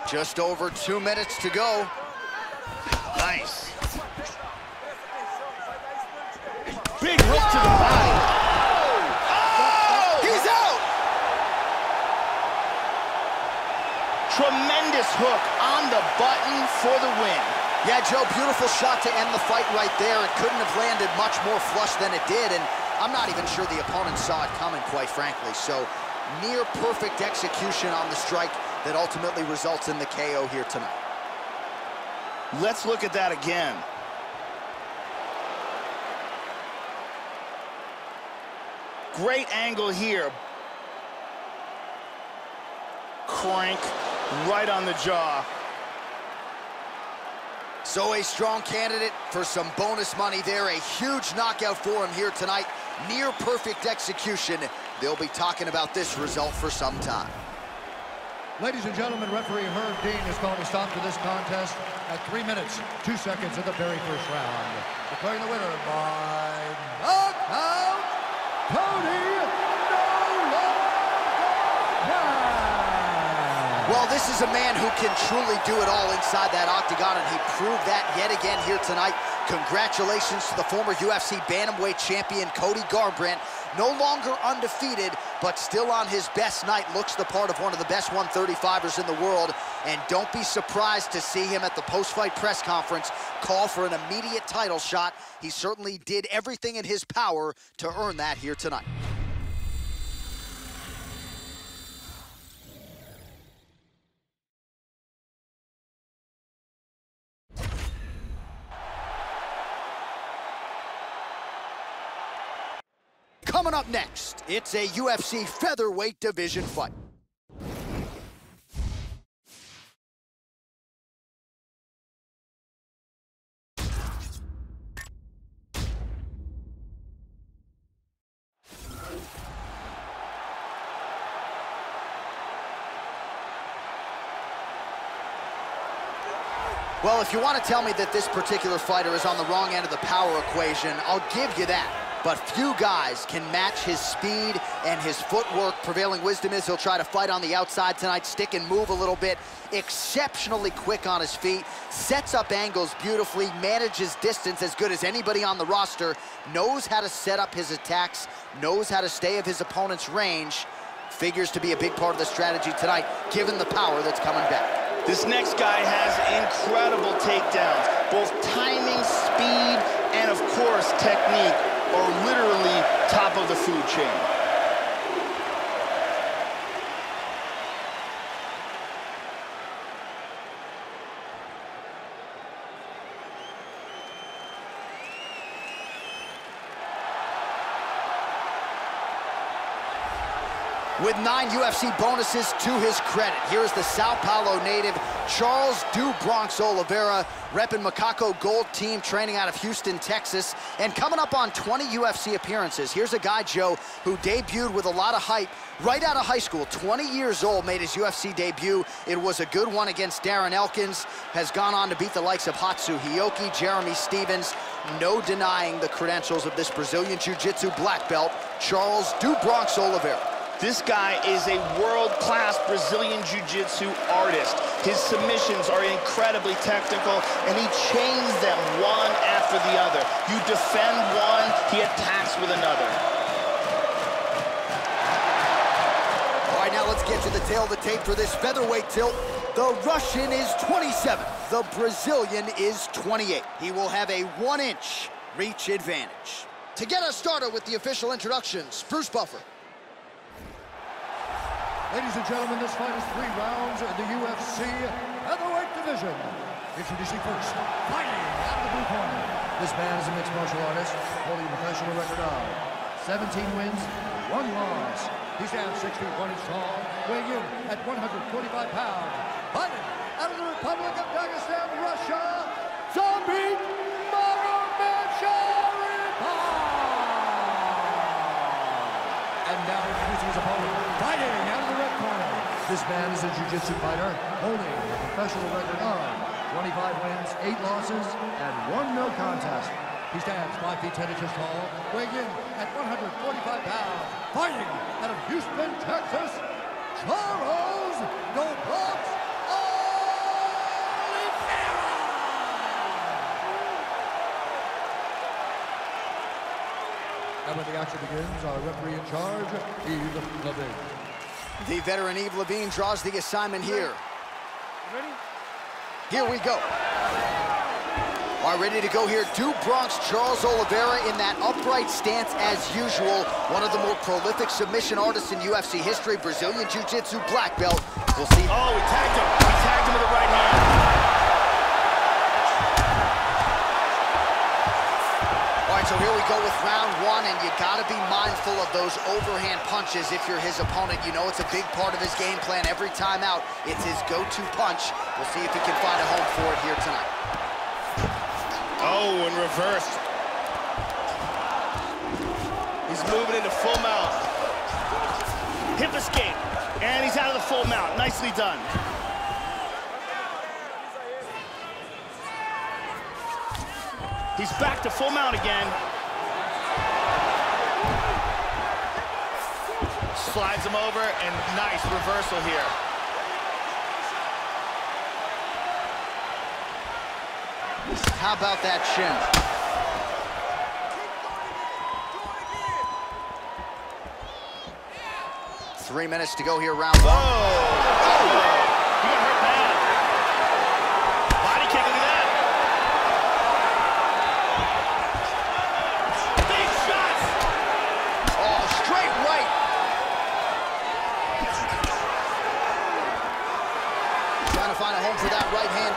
Just over 2 minutes to go. Nice. Big hook to the body. Oh! He's out! Tremendous hook on the button for the win. Yeah, Joe, beautiful shot to end the fight right there. It couldn't have landed much more flush than it did, and I'm not even sure the opponent saw it coming, quite frankly. So, near perfect execution on the strike that ultimately results in the KO here tonight. Let's look at that again. Great angle here. Crank right on the jaw. So a strong candidate for some bonus money there. A huge knockout for him here tonight. Near perfect execution. They'll be talking about this result for some time. Ladies and gentlemen, referee Herb Dean has called a stop to this contest at 3 minutes, 2 seconds of the very first round. Declaring the winner by knockout, Cody. Well, this is a man who can truly do it all inside that octagon, and he proved that yet again here tonight. Congratulations to the former UFC bantamweight champion, Cody Garbrandt. No longer undefeated, but still on his best night. Looks the part of one of the best 135ers in the world. And don't be surprised to see him at the post-fight press conference call for an immediate title shot. He certainly did everything in his power to earn that here tonight. Coming up next, it's a UFC featherweight division fight. Well, if you want to tell me that this particular fighter is on the wrong end of the power equation, I'll give you that. But few guys can match his speed and his footwork. Prevailing wisdom is he'll try to fight on the outside tonight, stick and move a little bit. Exceptionally quick on his feet, sets up angles beautifully, manages distance as good as anybody on the roster, knows how to set up his attacks, knows how to stay of his opponent's range. Figures to be a big part of the strategy tonight, given the power that's coming back. This next guy has incredible takedowns. Both timing, speed, and of course, technique are literally top of the food chain. With 9 UFC bonuses to his credit, here's the Sao Paulo native, Charles "Do Bronx" Oliveira, repping Macaco Gold team, training out of Houston, Texas, and coming up on 20 UFC appearances. Here's a guy, Joe, who debuted with a lot of hype right out of high school. 20 years old, made his UFC debut. It was a good one against Darren Elkins. Has gone on to beat the likes of Hatsu Hioki, Jeremy Stevens. No denying the credentials of this Brazilian Jiu-Jitsu black belt, Charles "Do Bronx" Oliveira. This guy is a world-class Brazilian Jiu-Jitsu artist. His submissions are incredibly technical, and he chains them one after the other. You defend one, he attacks with another. All right, now let's get to the tail of the tape for this featherweight tilt. The Russian is 27. The Brazilian is 28. He will have a 1-inch reach advantage. To get us started with the official introductions, Bruce Buffer. Ladies and gentlemen, this fight is 3 rounds in the UFC featherweight division. Introducing first, fighting out of the blue corner. This man is a mixed martial artist, holding a professional record of 17 wins, 1 loss. He stands 6 feet 1 inch tall, weighing in at 145 pounds. Fighting out of the Republic of Dagestan, Russia, Zombie Magomedov. And now introducing his opponent, fighting out of the red corner. This man is a jiu-jitsu fighter, holding a professional record of 25 wins, 8 losses, and 1 no contest. He stands 5 feet 10 inches tall, weighing in at 145 pounds. Fighting out of Houston, Texas, Charles "Do Bronx" Oliveira. And when the action begins, our referee in charge, Yves Levine. The veteran Yves Levine draws the assignment here. Ready? Here we go. All right, ready to go here. Du Bronx, Charles Oliveira in that upright stance as usual. One of the more prolific submission artists in UFC history, Brazilian Jiu-Jitsu black belt. We'll see. Oh, he tagged him. He tagged him with the right hand. All right, so here we go with round one, and you gotta be mindful of those overhand punches if you're his opponent. You know it's a big part of his game plan. Every time out, it's his go-to punch. We'll see if he can find a home for it here tonight. Oh, and reversed. He's moving into full mount. Hip escape. And he's out of the full mount. Nicely done. He's back to full mount again. Slides him over, and nice reversal here. How about that shin? 3 minutes to go here, round one. He got hurt bad. Body kick, look at that. Big shots. Oh, straight right. Trying to find a home for that right hand.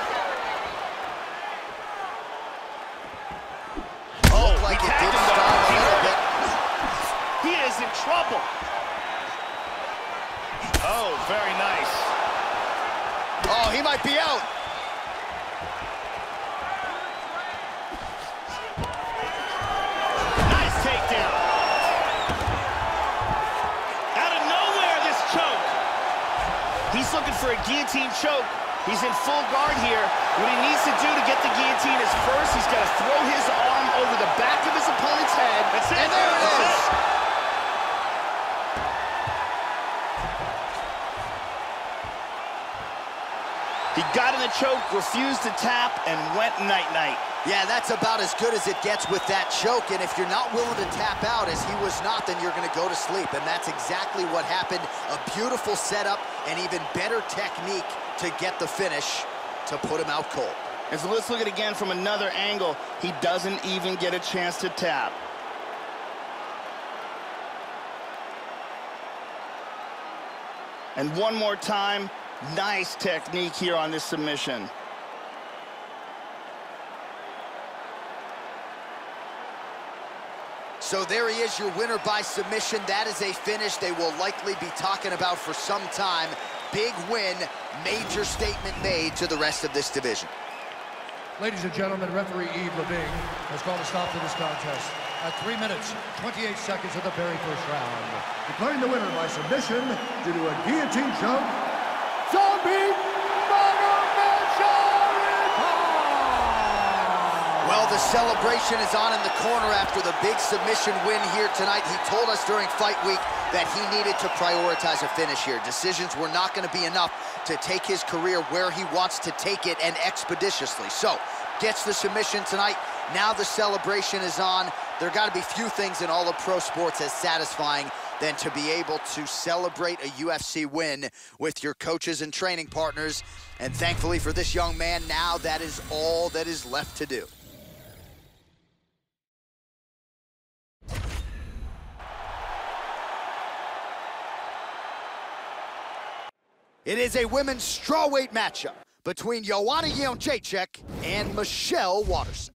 Like it did start a little bit. He is in trouble. Oh, very nice. Oh, he might be out. Nice takedown. Out of nowhere, this choke. He's looking for a guillotine choke. He's in full guard here. What he needs to do to get the guillotine is first, he's got to throw his arm over the back of his opponent's head. That's it. And there it is. He got in the choke, refused to tap, and went night-night. Yeah, that's about as good as it gets with that choke. And if you're not willing to tap out, as he was not, then you're going to go to sleep. And that's exactly what happened. A beautiful setup and even better technique to get the finish to put him out cold. And so let's look at it again from another angle. He doesn't even get a chance to tap. And one more time, nice technique here on this submission. So there he is, your winner by submission. That is a finish they will likely be talking about for some time. Big win, major statement made to the rest of this division. Ladies and gentlemen, referee Yves Leving has called a stop to this contest at 3 minutes, 28 seconds of the very first round. Declaring the winner by submission due to a guillotine choke, Zombie Moraes! Well, the celebration is on in the corner after the big submission win here tonight. He told us during fight week that he needed to prioritize a finish here. Decisions were not going to be enough to take his career where he wants to take it, and expeditiously. So, gets the submission tonight. Now the celebration is on. There got to be few things in all of pro sports as satisfying than to be able to celebrate a UFC win with your coaches and training partners. And thankfully for this young man, now that is all that is left to do. It is a women's strawweight matchup between Joanna Jedrzejczyk and Michelle Waterson.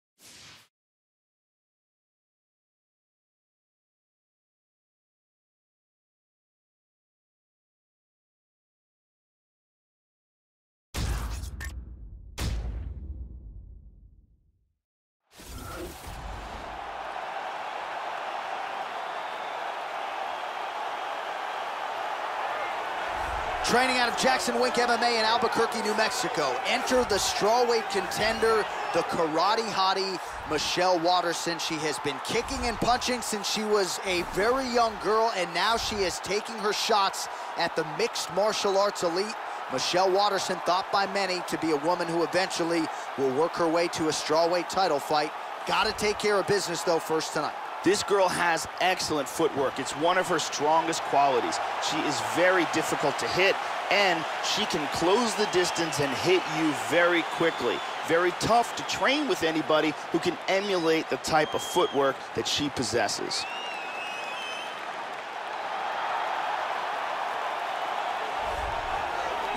Training out of Jackson Wink MMA in Albuquerque, New Mexico. Enter the strawweight contender, the karate hottie, Michelle Waterson. She has been kicking and punching since she was a very young girl, and now she is taking her shots at the mixed martial arts elite. Michelle Waterson, thought by many to be a woman who eventually will work her way to a strawweight title fight. Got to take care of business, though, first tonight. This girl has excellent footwork. It's one of her strongest qualities. She is very difficult to hit, and she can close the distance and hit you very quickly. Very tough to train with anybody who can emulate the type of footwork that she possesses.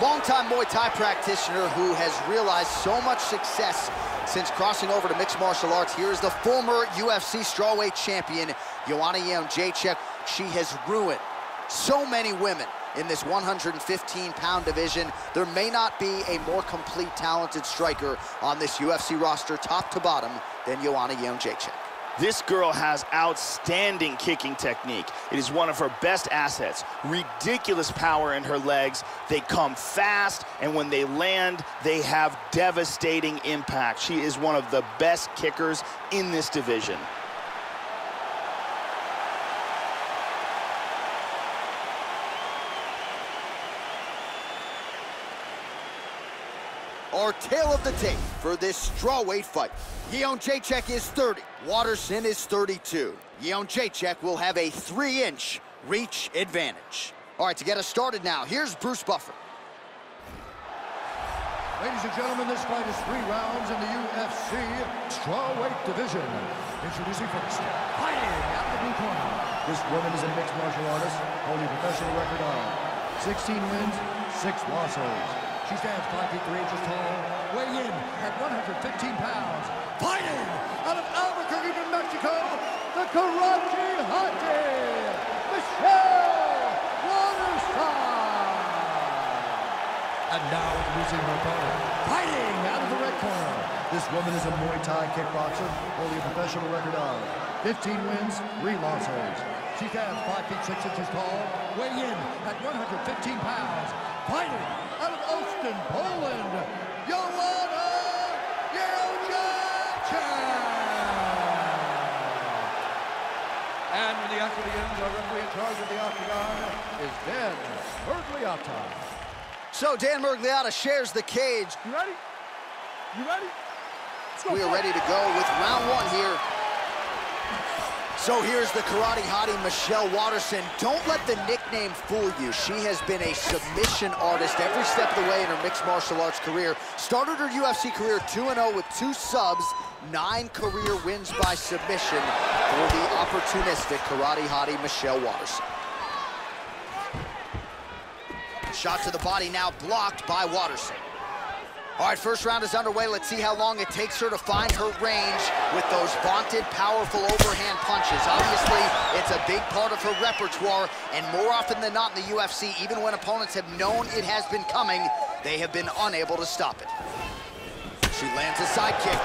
Longtime Muay Thai practitioner who has realized so much success since crossing over to mixed martial arts. Here is the former UFC strawweight champion, Joanna Jedrzejczyk. She has ruined so many women in this 115-pound division. There may not be a more complete, talented striker on this UFC roster, top to bottom, than Joanna Jedrzejczyk. This girl has outstanding kicking technique. It is one of her best assets. Ridiculous power in her legs. They come fast, and when they land, they have devastating impact. She is one of the best kickers in this division. Our tale of the tape for this strawweight fight. Jedrzejczyk is 30, Waterson is 32. Jedrzejczyk will have a 3-inch reach advantage. All right, to get us started now, here's Bruce Buffer. Ladies and gentlemen, this fight is 3 rounds in the UFC strawweight division. Introducing first, fighting out of the blue corner. This woman is a mixed martial artist, holding a professional record of 16 wins, 6 losses. She stands 5 feet 3 inches tall, weighing in at 115 pounds. Fighting out of Albuquerque, New Mexico, the Karate Hottie, Michelle Waterson. And now introducing her opponent, fighting out of the red corner. This woman is a Muay Thai kickboxer, holding a professional record of 15 wins, 3 losses. She stands 5 feet 6 inches tall, weighing in at 115 pounds. Fighting out of Austin, Poland, Joanna Jedrzejczyk. And when the octagon ends, our referee in charge of the octagon is Dan Mergliotta. So Dan Mergliotta shares the cage. You ready? You ready? We are ready to go with round 1 here. So here's the Karate Hottie, Michelle Waterson. Don't let the nickname fool you. She has been a submission artist every step of the way in her mixed martial arts career. Started her UFC career 2-0 with 2 subs, 9 career wins by submission for the opportunistic Karate Hottie, Michelle Waterson. Shot to the body now blocked by Waterson. All right, first round is underway. Let's see how long it takes her to find her range with those vaunted, powerful overhand punches. Obviously, it's a big part of her repertoire, and more often than not in the UFC, even when opponents have known it has been coming, they have been unable to stop it. She lands a side kick.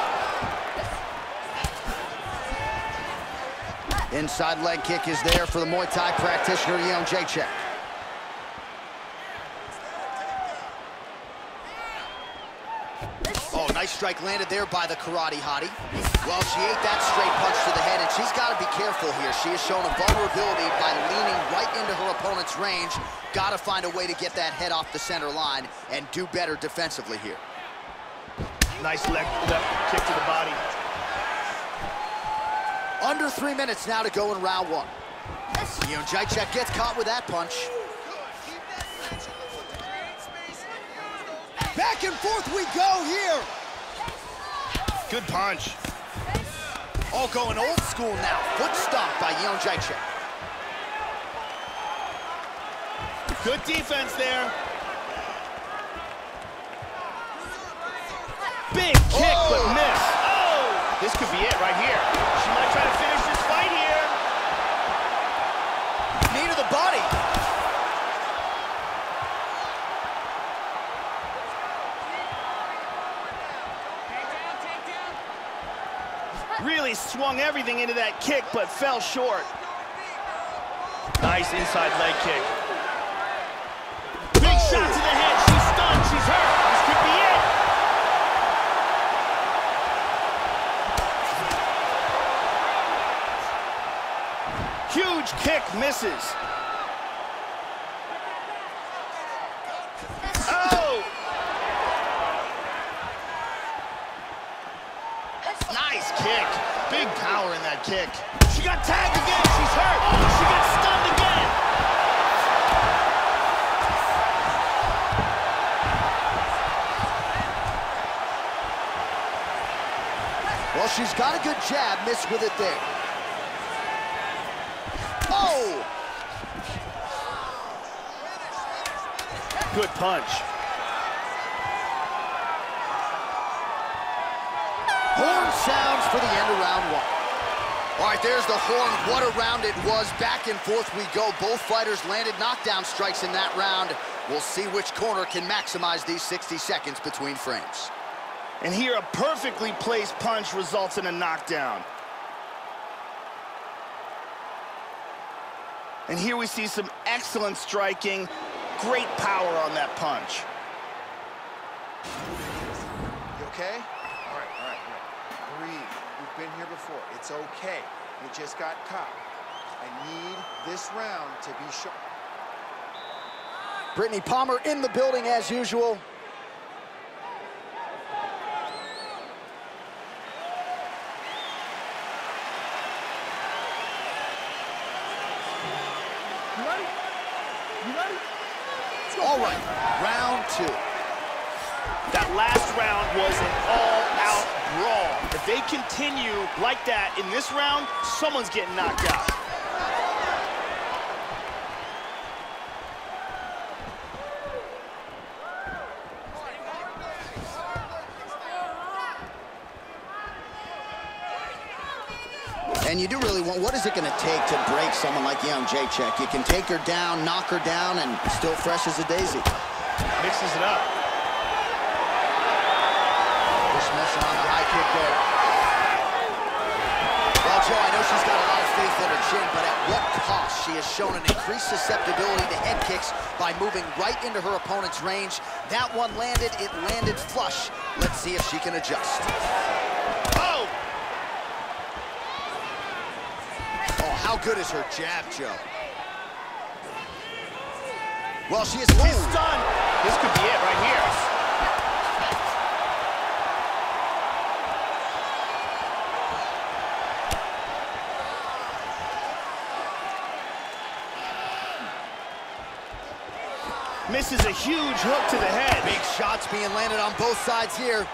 Inside leg kick is there for the Muay Thai practitioner, Jedrzejczyk. Oh, nice strike landed there by the Karate Hottie. Well, she ate that straight punch to the head, and she's got to be careful here. She has shown a vulnerability by leaning right into her opponent's range. Got to find a way to get that head off the center line and do better defensively here. Nice left kick to the body. Under 3 minutes now to go in round 1. Jedrzejczyk gets caught with that punch. Back and forth we go here. Good punch. All going old school now. Foot stomp by Jedrzejczyk. Good defense there. Big kick, but miss. Oh! This could be it right here. She might try to finish this fight here. Knee to the body. Really swung everything into that kick, but fell short. Nice inside leg kick. Big shot to the head. She's stunned. She's hurt. This could be it. Huge kick misses. Oh! Nice kick. Big power in that that kick. She got tagged again. She's hurt. Oh, she got stunned again. Well, she's got a good jab, missed with it there. Oh! Good punch. Horn sounds for the end of round one. All right, there's the horn. What a round it was. Back and forth we go. Both fighters landed knockdown strikes in that round. We'll see which corner can maximize these 60 seconds between frames. And here, a perfectly placed punch results in a knockdown. And here we see some excellent striking. Great power on that punch. You okay? All right. Breathe. We've been here before. It's okay. You just got caught. I need this round to be sure. Brittany Palmer in the building as usual. You ready? You ready? All right, round two. That last round was an all-out brawl. If they continue like that in this round, someone's getting knocked out. And you do really want, what is it going to take to break someone like Jedrzejczyk? You can take her down, knock her down, and still fresh as a daisy. Mixes it up. Just missing on the high kick there. Well, Joe, I know she's got a lot of faith in her chin, but at what cost? She has shown an increased susceptibility to head kicks by moving right into her opponent's range. That one landed, it landed flush. Let's see if she can adjust. Oh! Oh, how good is her jab, Joe? Well, she is stunned. This could be it right here. Misses a huge hook to the head. Big shots being landed on both sides here.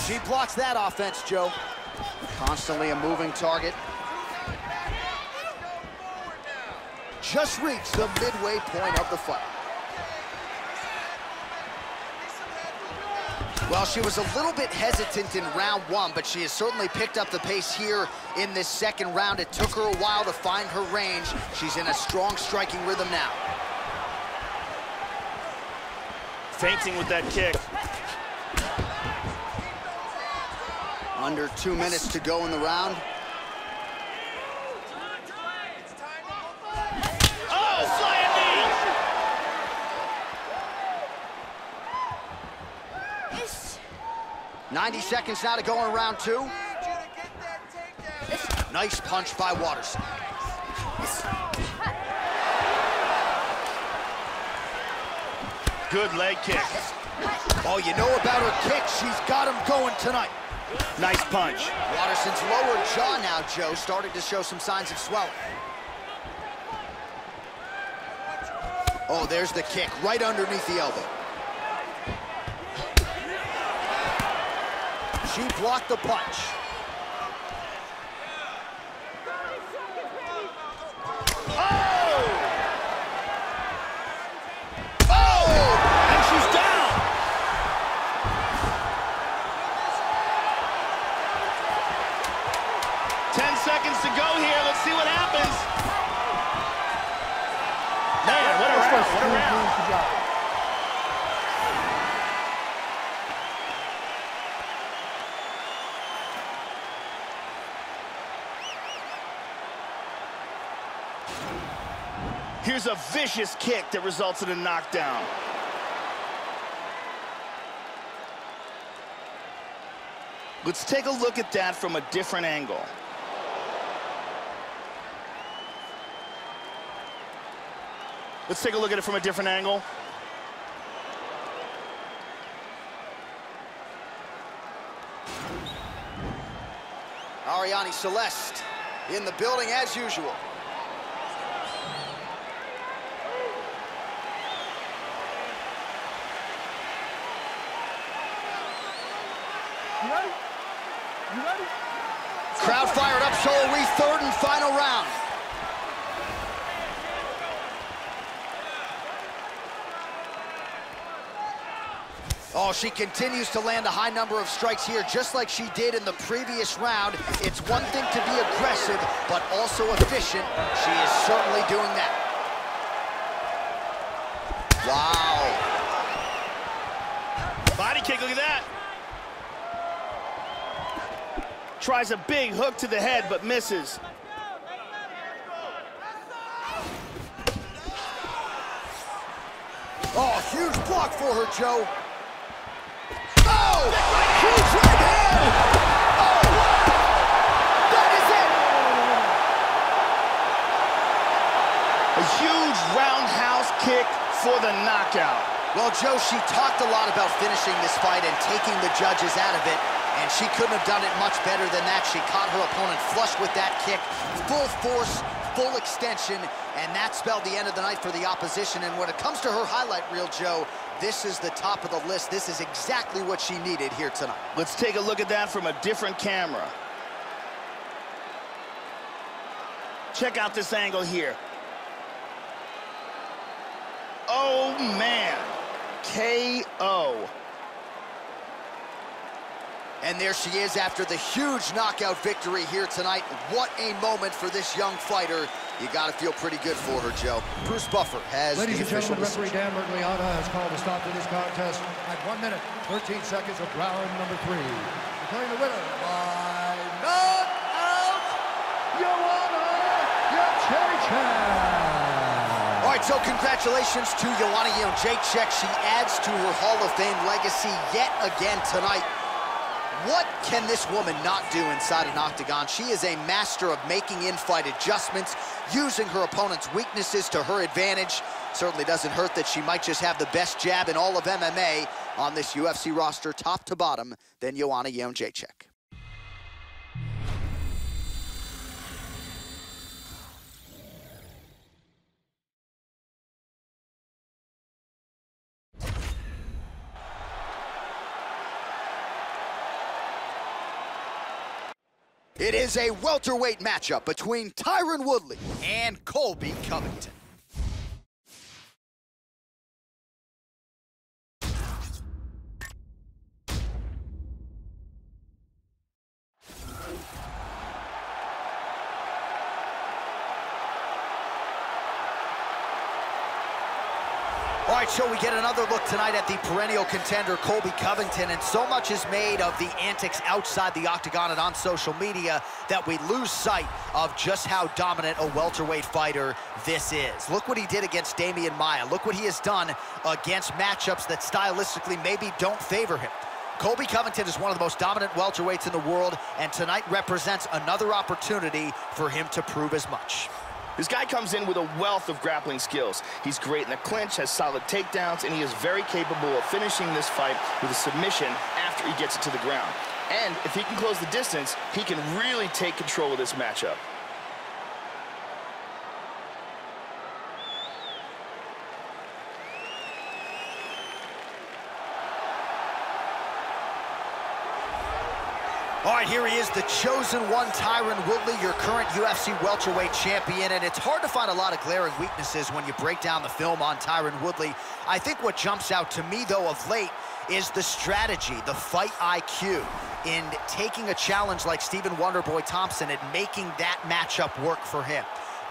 She blocks that offense, Joe. Constantly a moving target. Just reached the midway point of the fight. Well, she was a little bit hesitant in round one, but she has certainly picked up the pace here in this second round. It took her a while to find her range. She's in a strong striking rhythm now. Feinting with that kick. Under 2 minutes to go in the round. Oh, flying knee! 90 seconds now to go in round two. Nice punch by Waterson. Good leg kick. Oh, you know about her kick. She's got him going tonight. Nice punch. Waterson's lower jaw now, Joe, started to show some signs of swelling. Oh, there's the kick right underneath the elbow. She blocked the punch. Seconds to go here. Let's see what happens. Man, what a round. What a round. Here's a vicious kick that results in a knockdown. Let's take a look at that from a different angle. Let's take a look at it from a different angle. Ariane Celeste in the building as usual. You ready? You ready? Crowd fired up, so are we. Third and final round. Oh, she continues to land a high number of strikes here, just like she did in the previous round. It's one thing to be aggressive, but also efficient. She is certainly doing that. Wow. Body kick, look at that. Tries a big hook to the head, but misses. Oh, huge block for her, Joe. Oh, huge right hand. Oh, that is it. A huge roundhouse kick for the knockout. Well, Joe, she talked a lot about finishing this fight and taking the judges out of it, and she couldn't have done it much better than that. She caught her opponent flush with that kick, full force, full extension, and that spelled the end of the night for the opposition. And when it comes to her highlight reel, Joe, this is the top of the list. This is exactly what she needed here tonight. Let's take a look at that from a different camera. Check out this angle here. Oh, man. KO. And there she is after the huge knockout victory here tonight. What a moment for this young fighter. You got to feel pretty good for her, Joe. Bruce Buffer has Ladies the and official gentlemen, decision. referee Dan Mergliata has called a stop to this contest at 1 minute, 13 seconds of round number 3. Declaring the winner by knockout, Jedrzejczyk. All right, so congratulations to Jedrzejczyk. She adds to her Hall of Fame legacy yet again tonight. What can this woman not do inside an octagon? She is a master of making in-fight adjustments, using her opponent's weaknesses to her advantage. Certainly doesn't hurt that she might just have the best jab in all of MMA on this UFC roster, top to bottom, than Jedrzejczyk. It is a welterweight matchup between Tyron Woodley and Colby Covington. All right, so we get another look tonight at the perennial contender, Colby Covington, and so much is made of the antics outside the octagon and on social media that we lose sight of just how dominant a welterweight fighter this is. Look what he did against Damian Maia. Look what he has done against matchups that stylistically maybe don't favor him. Colby Covington is one of the most dominant welterweights in the world, and tonight represents another opportunity for him to prove as much. This guy comes in with a wealth of grappling skills. He's great in the clinch, has solid takedowns, and he is very capable of finishing this fight with a submission after he gets it to the ground. And if he can close the distance, he can really take control of this matchup. All right, here he is, the chosen one, Tyron Woodley, your current UFC welterweight champion, and it's hard to find a lot of glaring weaknesses when you break down the film on Tyron Woodley. I think what jumps out to me, though, of late is the strategy, the fight IQ in taking a challenge like Stephen Wonderboy Thompson and making that matchup work for him.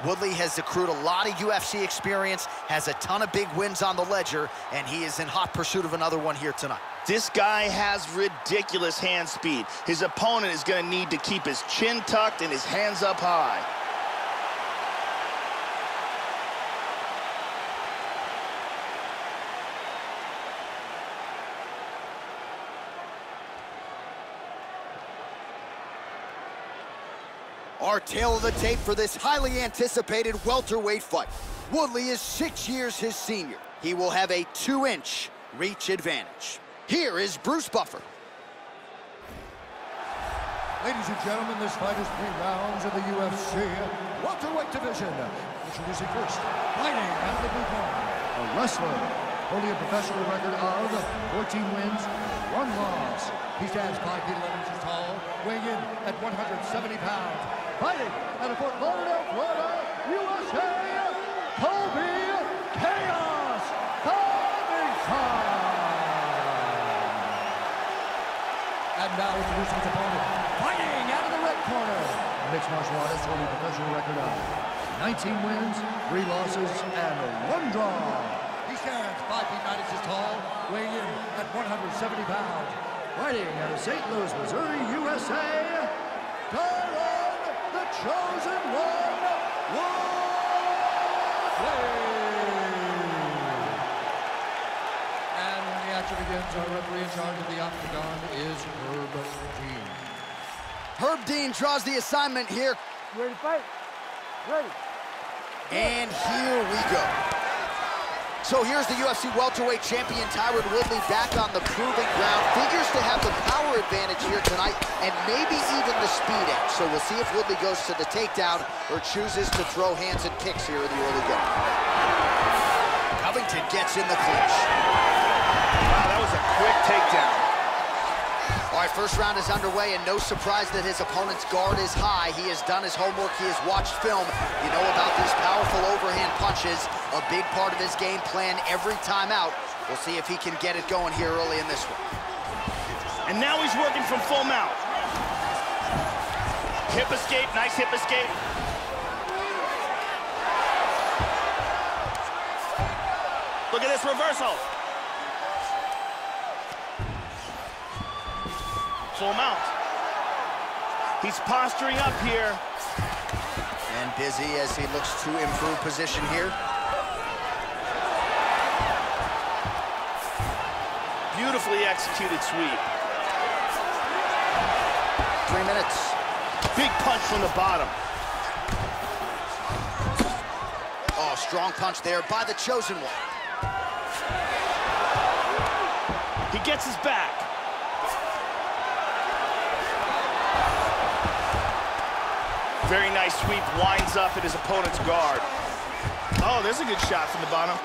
Woodley has accrued a lot of UFC experience, has a ton of big wins on the ledger, and he is in hot pursuit of another one here tonight. This guy has ridiculous hand speed. His opponent is going to need to keep his chin tucked and his hands up high. Our tale of the tape for this highly anticipated welterweight fight. Woodley is 6 years his senior. He will have a 2-inch reach advantage. Here is Bruce Buffer. Ladies and gentlemen, this fight is 3 rounds in the UFC welterweight division. Introducing first, fighting out of the blue corner, a wrestler holding a professional record of 14 wins, 1 loss. He stands 5 feet 11 inches tall, weighing in at 170 pounds. Fighting out of Fort Lauderdale, Florida, USA, Colby Chaos Covington. And now introducing his opponent, fighting out of the red corner, a mixed martial artist holding a professional record of 19 wins, 3 losses, and 1 draw. He stands 5 feet 9 inches tall, weighing in at 170 pounds. Fighting out of St. Louis, Missouri, USA, Garbrandt, the chosen one, Woodley. And when the action begins, our referee in charge of the octagon is Herb Dean. Herb Dean draws the assignment here. You ready to fight? Ready. And here we go. So here's the UFC welterweight champion Tyron Woodley back on the proving ground. Figures to have the power advantage here tonight and maybe even the speed edge. So we'll see if Woodley goes to the takedown or chooses to throw hands and kicks here in the early going. Covington gets in the clinch. Wow, that was a quick takedown. All right, first round is underway, and no surprise that his opponent's guard is high. He has done his homework. He has watched film. You know about these powerful overhand punches, a big part of his game plan every time out. We'll see if he can get it going here early in this one. And now he's working from full mount. Hip escape, nice hip escape. Look at this reversal. Full mount. He's posturing up here. And busy as he looks to improve position here. Beautifully executed sweep. 3 minutes. Big punch from the bottom. Oh, strong punch there by the chosen one. He gets his back. Very nice sweep, winds up at his opponent's guard. Oh, there's a good shot from the bottom.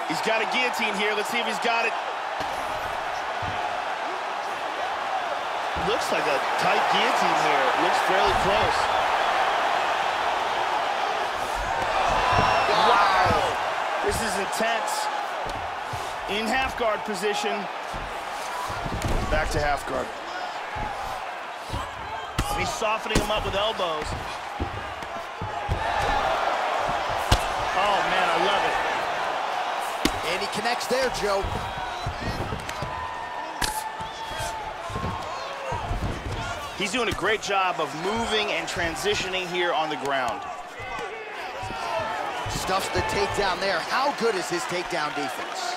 He's got a guillotine here. Let's see if he's got it. Looks like a tight guillotine here. Looks fairly close. Wow. This is intense. In half guard position. Back to half guard. He's softening him up with elbows. Oh, man, I love it. And he connects there, Joe. He's doing a great job of moving and transitioning here on the ground. Stuffs the takedown there. How good is his takedown defense?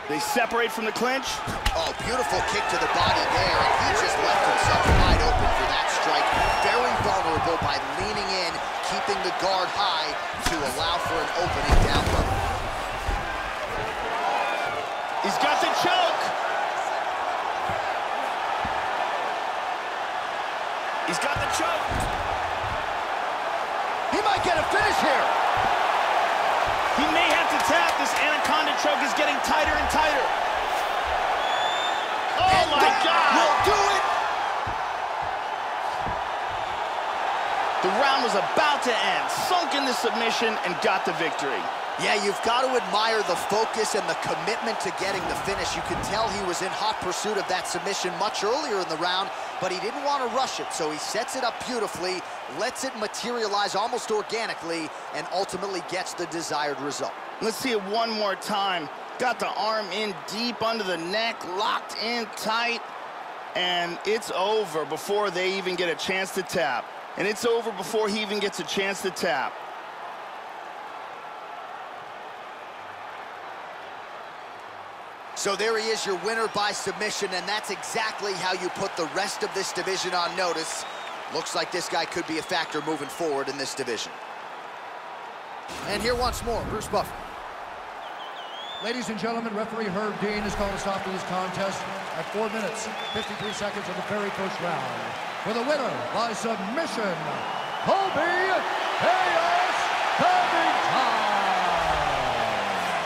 They separate from the clinch. Oh, beautiful kick to the body there, and he just left himself wide open for that strike. Very vulnerable by leaning in, keeping the guard high to allow for an opening down low. He's got the choke. He's got the choke. He might get a finish here. He may have to tap. This anaconda choke is getting tighter and tighter. Oh, and my God. Will do it. The round was about to end. Sunk in the submission and got the victory. Yeah, you've got to admire the focus and the commitment to getting the finish. You can tell he was in hot pursuit of that submission much earlier in the round, but he didn't want to rush it, so he sets it up beautifully, lets it materialize almost organically, and ultimately gets the desired result. Let's see it one more time. Got the arm in deep under the neck, locked in tight, and it's over before they even get a chance to tap. And it's over before he even gets a chance to tap. So there he is, your winner by submission, and that's exactly how you put the rest of this division on notice. Looks like this guy could be a factor moving forward in this division. And here once more, Bruce Buffer. Ladies and gentlemen, referee Herb Dean has called a stop to this contest at 4 minutes, 53 seconds of the very first round. For the winner by submission, Covington.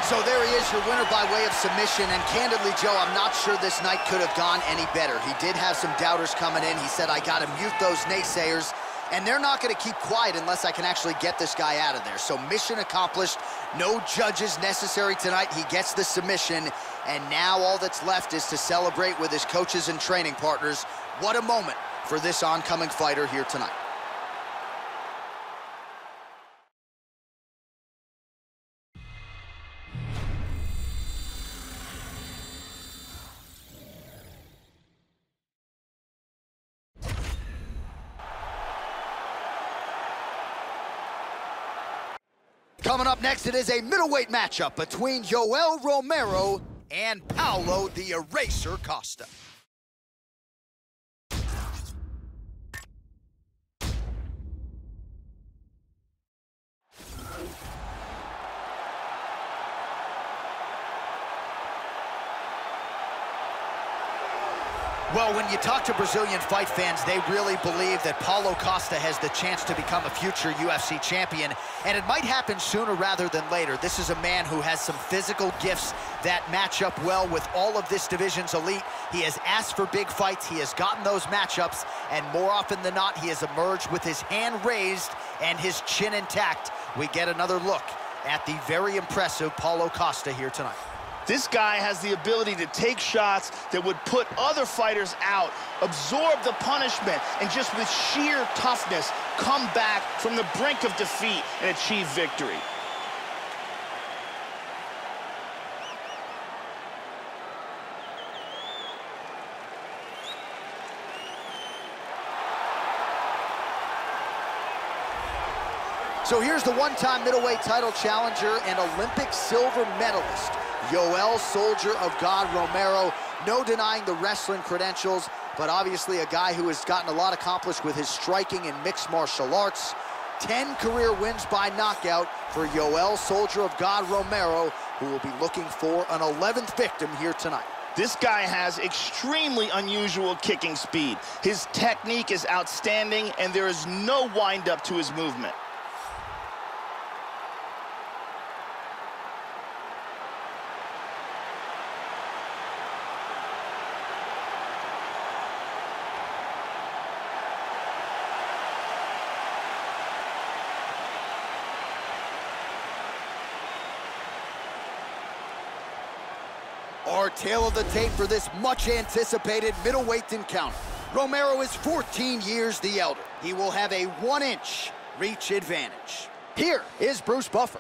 So there he is, your winner by way of submission. And candidly, Joe, I'm not sure this night could have gone any better. He did have some doubters coming in. He said, I got to mute those naysayers. And they're not going to keep quiet unless I can actually get this guy out of there. So mission accomplished. No judges necessary tonight. He gets the submission. And now all that's left is to celebrate with his coaches and training partners. What a moment for this oncoming fighter here tonight. Coming up next, it is a middleweight matchup between Yoel Romero and Paulo the Eraser Costa. Well, when you talk to Brazilian fight fans, they really believe that Paulo Costa has the chance to become a future UFC champion, and it might happen sooner rather than later. This is a man who has some physical gifts that match up well with all of this division's elite. He has asked for big fights, he has gotten those matchups, and more often than not, he has emerged with his hand raised and his chin intact. We get another look at the very impressive Paulo Costa here tonight. This guy has the ability to take shots that would put other fighters out, absorb the punishment, and just with sheer toughness, come back from the brink of defeat and achieve victory. So here's the one-time middleweight title challenger and Olympic silver medalist, Yoel Soldier of God Romero. No denying the wrestling credentials, but obviously a guy who has gotten a lot accomplished with his striking and mixed martial arts. 10 career wins by knockout for Yoel Soldier of God Romero, who will be looking for an 11th victim here tonight. This guy has extremely unusual kicking speed. His technique is outstanding, and there is no wind-up to his movement. Our tale of the tape for this much-anticipated middleweight encounter. Romero is 14 years the elder. He will have a 1-inch reach advantage. Here is Bruce Buffer.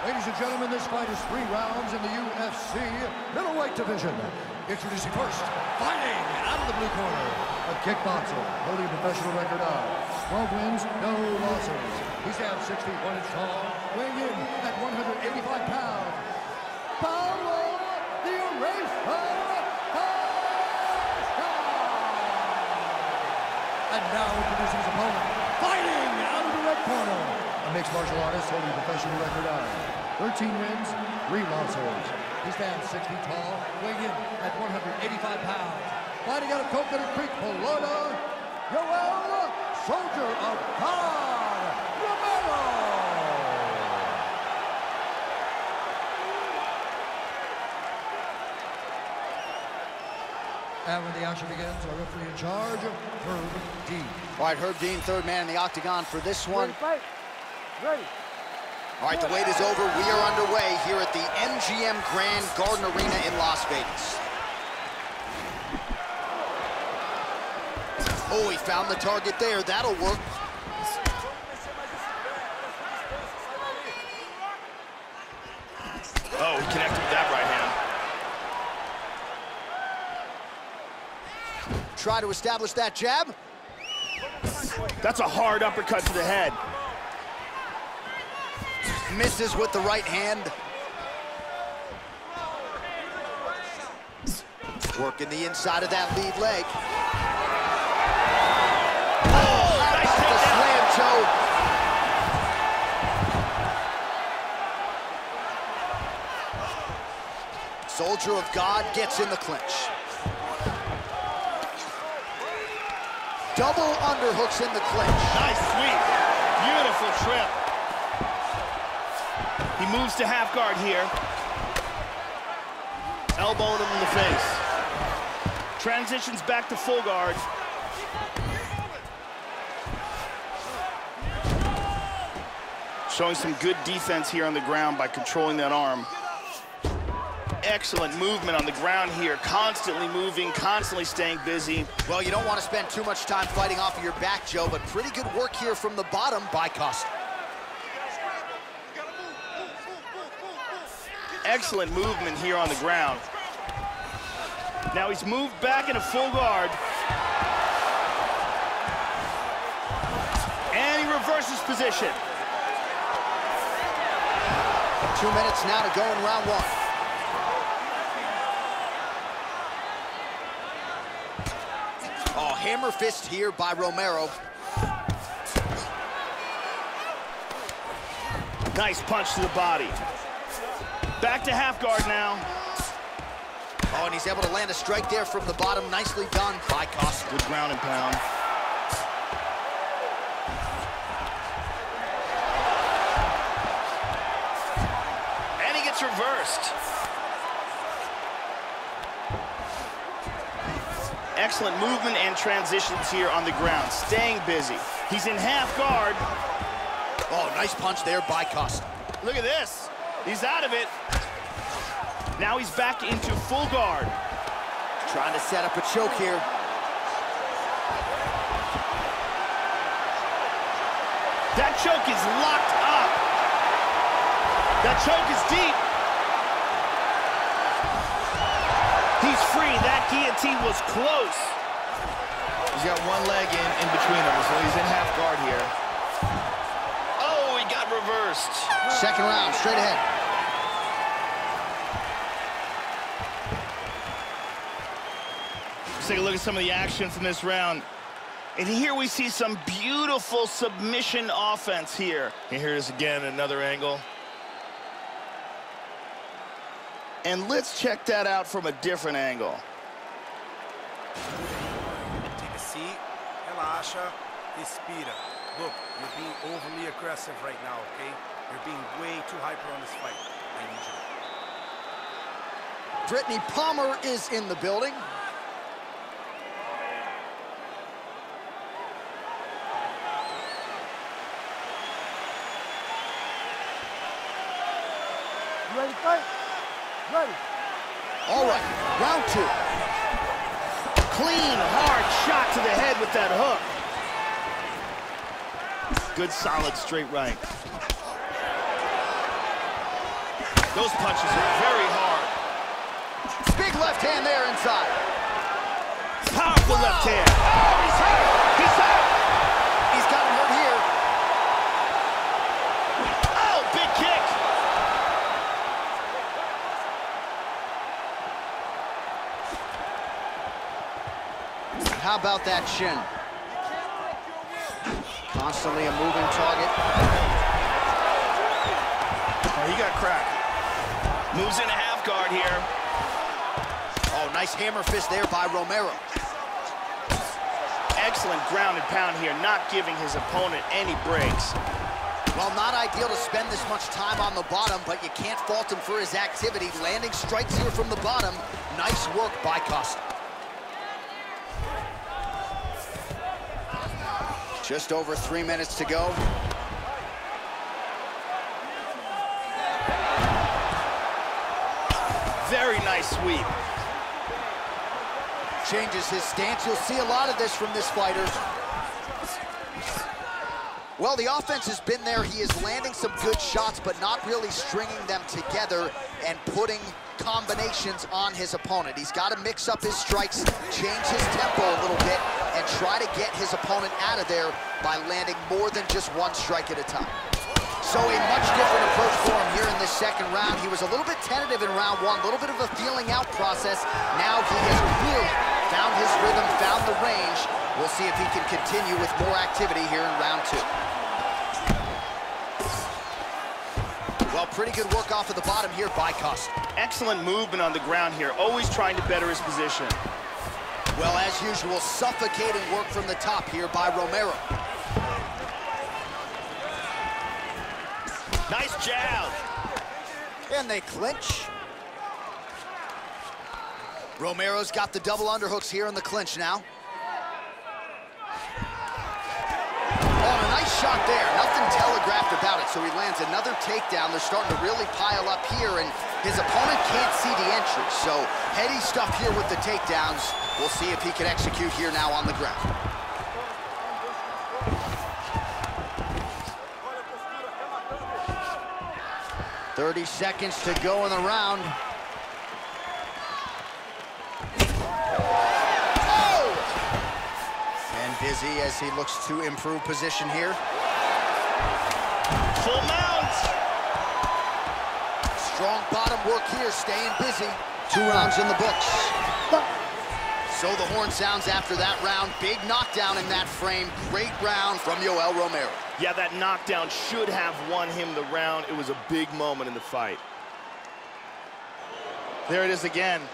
Ladies and gentlemen, this fight is 3 rounds in the UFC middleweight division. Introducing first, fighting out of the blue corner, a kickboxer holding a professional record of 12 wins, no losses. He stands 6 feet 1 inch tall, weighing in at 185 pounds. Paulo the Eraser Costa! And now introducing his opponent, fighting out of the red corner, a mixed martial artist holding a professional record of 13 wins, 3 losses. He stands 6 feet tall, weighing in at 185 pounds. Fighting out of Coconut Creek, Florida, Yoel Soldier of God Romero! And when the action begins, our referee in charge, Herb Dean. All right, Herb Dean, third man in the octagon for this one. Ready, fight. Ready. All right, the wait is over. We are underway here at the MGM Grand Garden Arena in Las Vegas. Oh, he found the target there. That'll work. Oh, he connected with that right hand. Try to establish that jab. That's a hard uppercut to the head. Misses with the right hand. Working the inside of that lead leg. Oh, how about the slam, Joe? Soldier of God gets in the clinch. Double underhooks in the clinch. Nice sweep. Beautiful trip. He moves to half guard here. Elbowing him in the face. Transitions back to full guard. Showing some good defense here on the ground by controlling that arm. Excellent movement on the ground here. Constantly moving, constantly staying busy. Well, you don't want to spend too much time fighting off of your back, Joe, but pretty good work here from the bottom by Costa. Excellent movement here on the ground. Now he's moved back into full guard. And he reverses position. 2 minutes now to go in round one. Oh, hammer fist here by Romero. Nice punch to the body. Back to half guard now. Oh, and he's able to land a strike there from the bottom. Nicely done by Costa. Good ground and pound. And he gets reversed. Excellent movement and transitions here on the ground. Staying busy. He's in half guard. Oh, nice punch there by Costa. Look at this. He's out of it. Now he's back into full guard. Trying to set up a choke here. That choke is locked up. That choke is deep. He's free. That guillotine was close. He's got one leg in between them, so he's in half guard here. Oh, he got reversed. Second round, straight ahead. Let's take a look at some of the action from this round. And here we see some beautiful submission offense here. And here it is again, another angle. And let's check that out from a different angle. Take a seat, relaxa, respira. Look, you're being overly aggressive right now, okay? You're being way too hyper on this fight. I need you. Brittany Palmer is in the building. You ready to fight? Ready. All right, round two. Clean, hard shot to the head with that hook. Good, solid, straight right. Those punches are very hard. Big left hand there inside. Powerful left hand. Oh, he's hurt. He's hurt. He's got him hurt here. Oh, big kick. How about that shin? Constantly a moving target. Oh, he got cracked. Moves into half guard here. Oh, nice hammer fist there by Romero. Excellent ground and pound here, not giving his opponent any breaks. Well, not ideal to spend this much time on the bottom, but you can't fault him for his activity. Landing strikes here from the bottom. Nice work by Costa. Just over 3 minutes to go. Very nice sweep. Changes his stance. You'll see a lot of this from this fighter. Well, the offense has been there. He is landing some good shots, but not really stringing them together and putting combinations on his opponent. He's got to mix up his strikes, change his tempo a little bit, and try to get his opponent out of there by landing more than just one strike at a time. So a much different approach for him here in this second round. He was a little bit tentative in round one, a little bit of a feeling out process. Now he has really found his rhythm, found the range. We'll see if he can continue with more activity here in round two. Well, pretty good work off of the bottom here by Costa. Excellent movement on the ground here, always trying to better his position. Well, as usual, suffocating work from the top here by Romero. Nice jab. And they clinch. Romero's got the double underhooks here in the clinch now. Oh, a nice shot there. Nothing telegraphed about it, so he lands another takedown. They're starting to really pile up here, and his opponent can't see the entry. So heady stuff here with the takedowns. We'll see if he can execute here now on the ground. "30 seconds to go in the round." Oh! And busy as he looks to improve position here. Full mount. Strong bottom work here, staying busy. 2 rounds in the books. So the horn sounds after that round. Big knockdown in that frame. Great round from Yoel Romero. Yeah, that knockdown should have won him the round. It was a big moment in the fight. There it is again.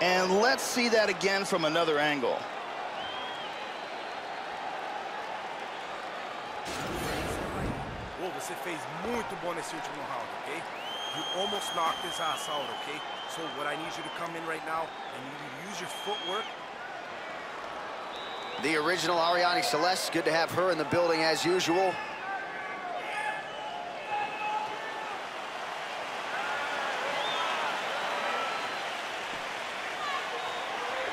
And let's see that again from another angle. Você fez muito bom nesse último round, okay? You almost knocked his ass out, okay? So what I need you to come in right now and you use your footwork. The original Ariane Celeste, good to have her in the building as usual.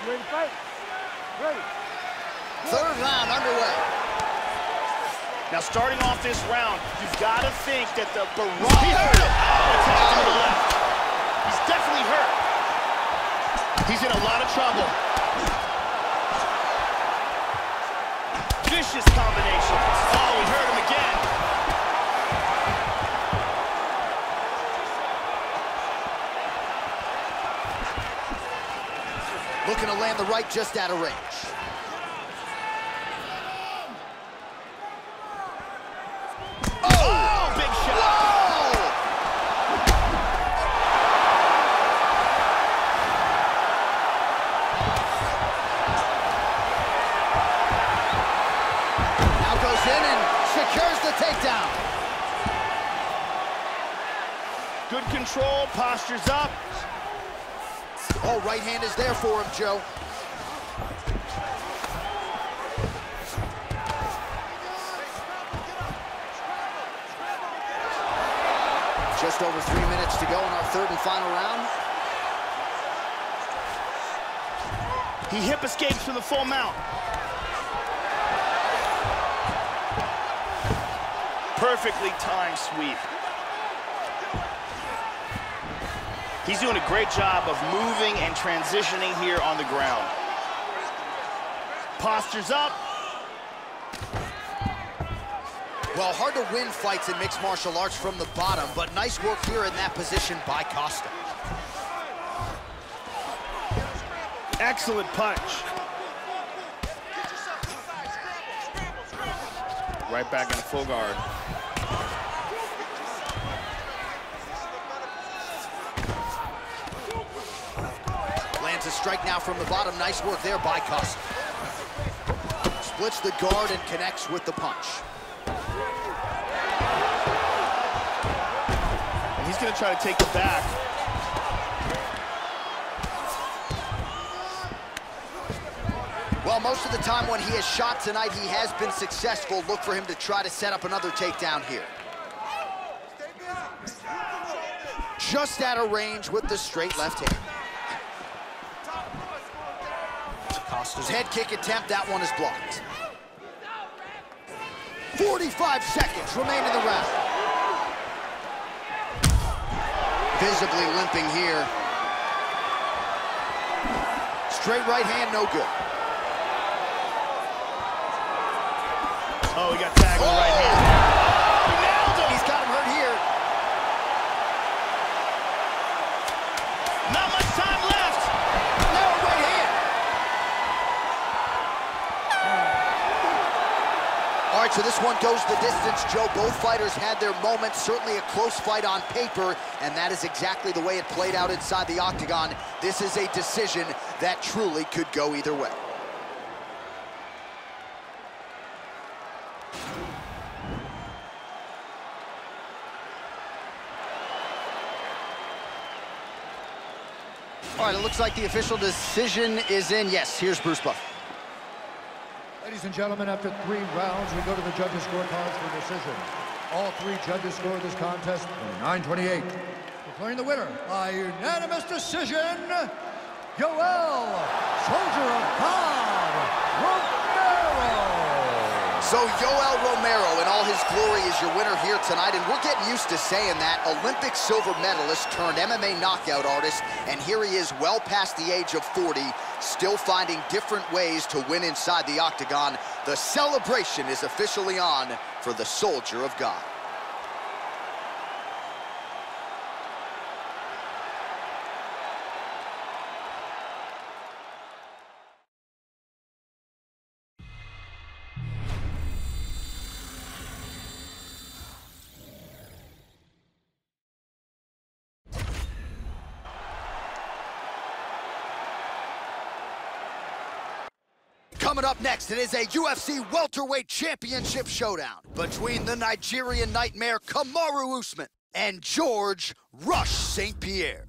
Ready to fight? Ready. Third round underway. Now, starting off this round, you've got to think that the barrage... He hurt him! Oh, attacked him to the left. He's definitely hurt. He's in a lot of trouble. Vicious combination. Oh, he hurt him again. Looking to land the right just out of range. Takedown. Good control, postures up. Oh, right hand is there for him, Joe. Just over 3 minutes to go in our third and final round. He hip escapes for the full mount. Perfectly timed sweep. He's doing a great job of moving and transitioning here on the ground. Postures up. Well, hard to win fights in mixed martial arts from the bottom, but nice work here in that position by Costa. Excellent punch. Right back in full guard. Lands a strike now from the bottom. Nice work there by Costa. Splits the guard and connects with the punch. And he's going to try to take the back. Well, most of the time when he has shot tonight, he has been successful. Look for him to try to set up another takedown here. Just out of range with the straight left hand. Costa's head kick attempt, that one is blocked. 45 seconds remain in the round. Visibly limping here. Straight right hand, no good. Oh, he got tagged with the right hand. He nailed him. He's got him hurt here. Not much time left. Narrow right hand. round goes the distance, Joe. Both fighters had their moments, certainly a close fight on paper, and that is exactly the way it played out inside the octagon. This is a decision that truly could go either way. All right, it looks like the official decision is in. Yes, here's Bruce Buff. Ladies and gentlemen, after 3 rounds, we go to the judges' scorecards for decision. All 3 judges scored this contest 9-28. Declaring the winner by unanimous decision, Yoel, Soldier of God, Romero. So Yoel Romero in all his glory is your winner here tonight, and we're getting used to saying that. Olympic silver medalist turned MMA knockout artist, and here he is well past the age of 40, still finding different ways to win inside the octagon. The celebration is officially on for the Soldier of God. Coming up next, it is a UFC welterweight championship showdown between the Nigerian Nightmare Kamaru Usman and George Rush St. Pierre.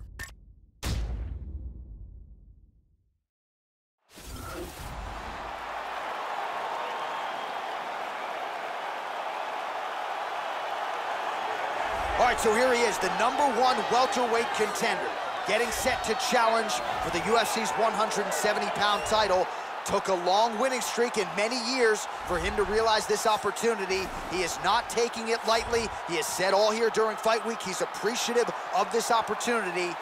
All right, so here he is, the #1 welterweight contender, getting set to challenge for the UFC's 170-pound title. Took a long winning streak in many years for him to realize this opportunity. He is not taking it lightly. He has said all here during fight week he's appreciative of this opportunity,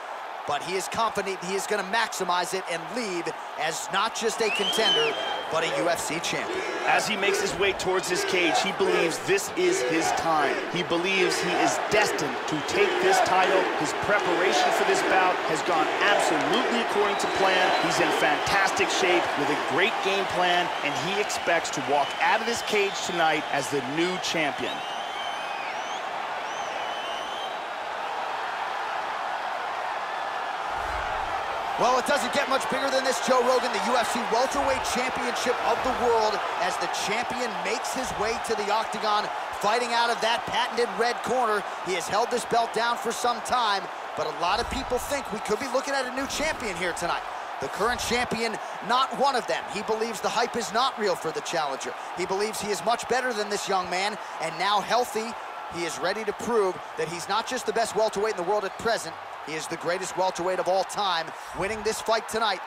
but he is confident he is going to maximize it and leave as not just a contender, but a UFC champion. As he makes his way towards his cage, he believes this is his time. He believes he is destined to take this title. His preparation for this bout has gone absolutely according to plan. He's in fantastic shape with a great game plan, and he expects to walk out of this cage tonight as the new champion. Well, it doesn't get much bigger than this, Joe Rogan. The UFC welterweight championship of the world as the champion makes his way to the octagon, fighting out of that patented red corner. He has held this belt down for some time, but a lot of people think we could be looking at a new champion here tonight. The current champion, not one of them. He believes the hype is not real for the challenger. He believes he is much better than this young man, and now healthy, he is ready to prove that he's not just the best welterweight in the world at present, he is the greatest welterweight of all time. Winning this fight tonight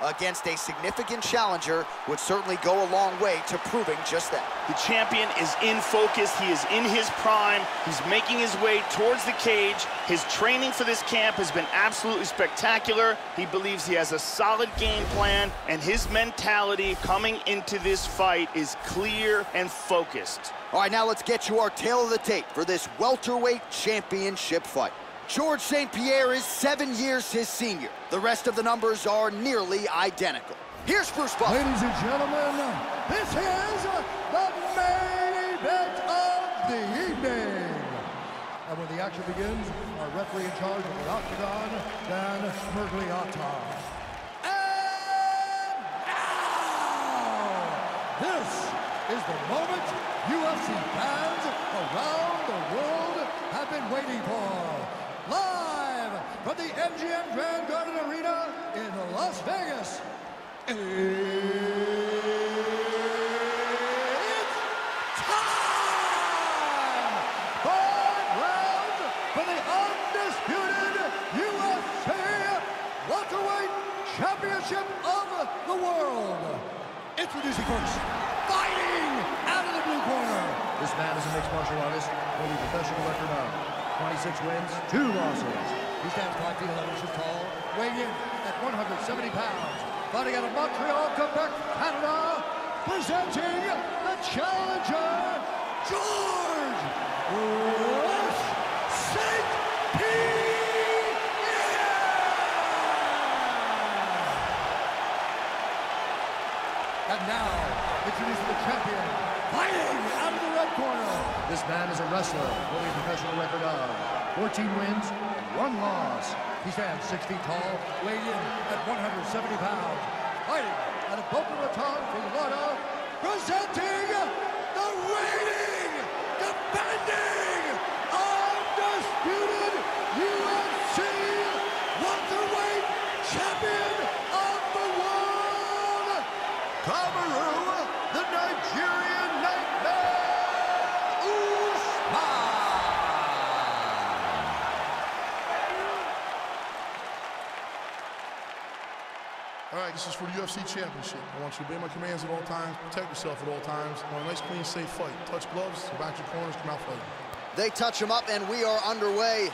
against a significant challenger would certainly go a long way to proving just that. The champion is in focus. He is in his prime. He's making his way towards the cage. His training for this camp has been absolutely spectacular. He believes he has a solid game plan, and his mentality coming into this fight is clear and focused. All right, now let's get you our tale of the tape for this welterweight championship fight. George St. Pierre is 7 years his senior. The rest of the numbers are nearly identical. Here's Bruce Buff. Ladies and gentlemen, this is the main event of the evening. And when the action begins, our referee in charge of the octagon, Dan Mergliata. And now, this is the moment UFC fans around the world have been waiting for. Live from the MGM Grand Garden Arena in Las Vegas, it's time! 5 rounds for the undisputed UFC welterweight championship of the world. Introducing first, fighting out of the blue corner. This man is a mixed martial artist with a professional record of 26 wins, 2 losses. He stands 5 feet 11 inches tall, weighing in at 170 pounds. Fighting out of Montreal, Quebec, Canada, presenting the challenger, George Rush St. Pierre. And now, introducing the champion, fighting out of the red corner, this man is a wrestler holding a professional record of 14 wins, 1 loss. He stands 6 feet tall, weighed in at 170 pounds. Fighting out of Boca Raton, Florida, presenting the reigning, defending, undisputed UFC welterweight champion of the world, Cameroon, the Nigerian Nightmare, Usman. All right, this is for the UFC Championship. I want you to obey my commands at all times, protect yourself at all times. I want a nice, clean, safe fight. Touch gloves, go back to your corners, come out fighting. They touch him up, and we are underway.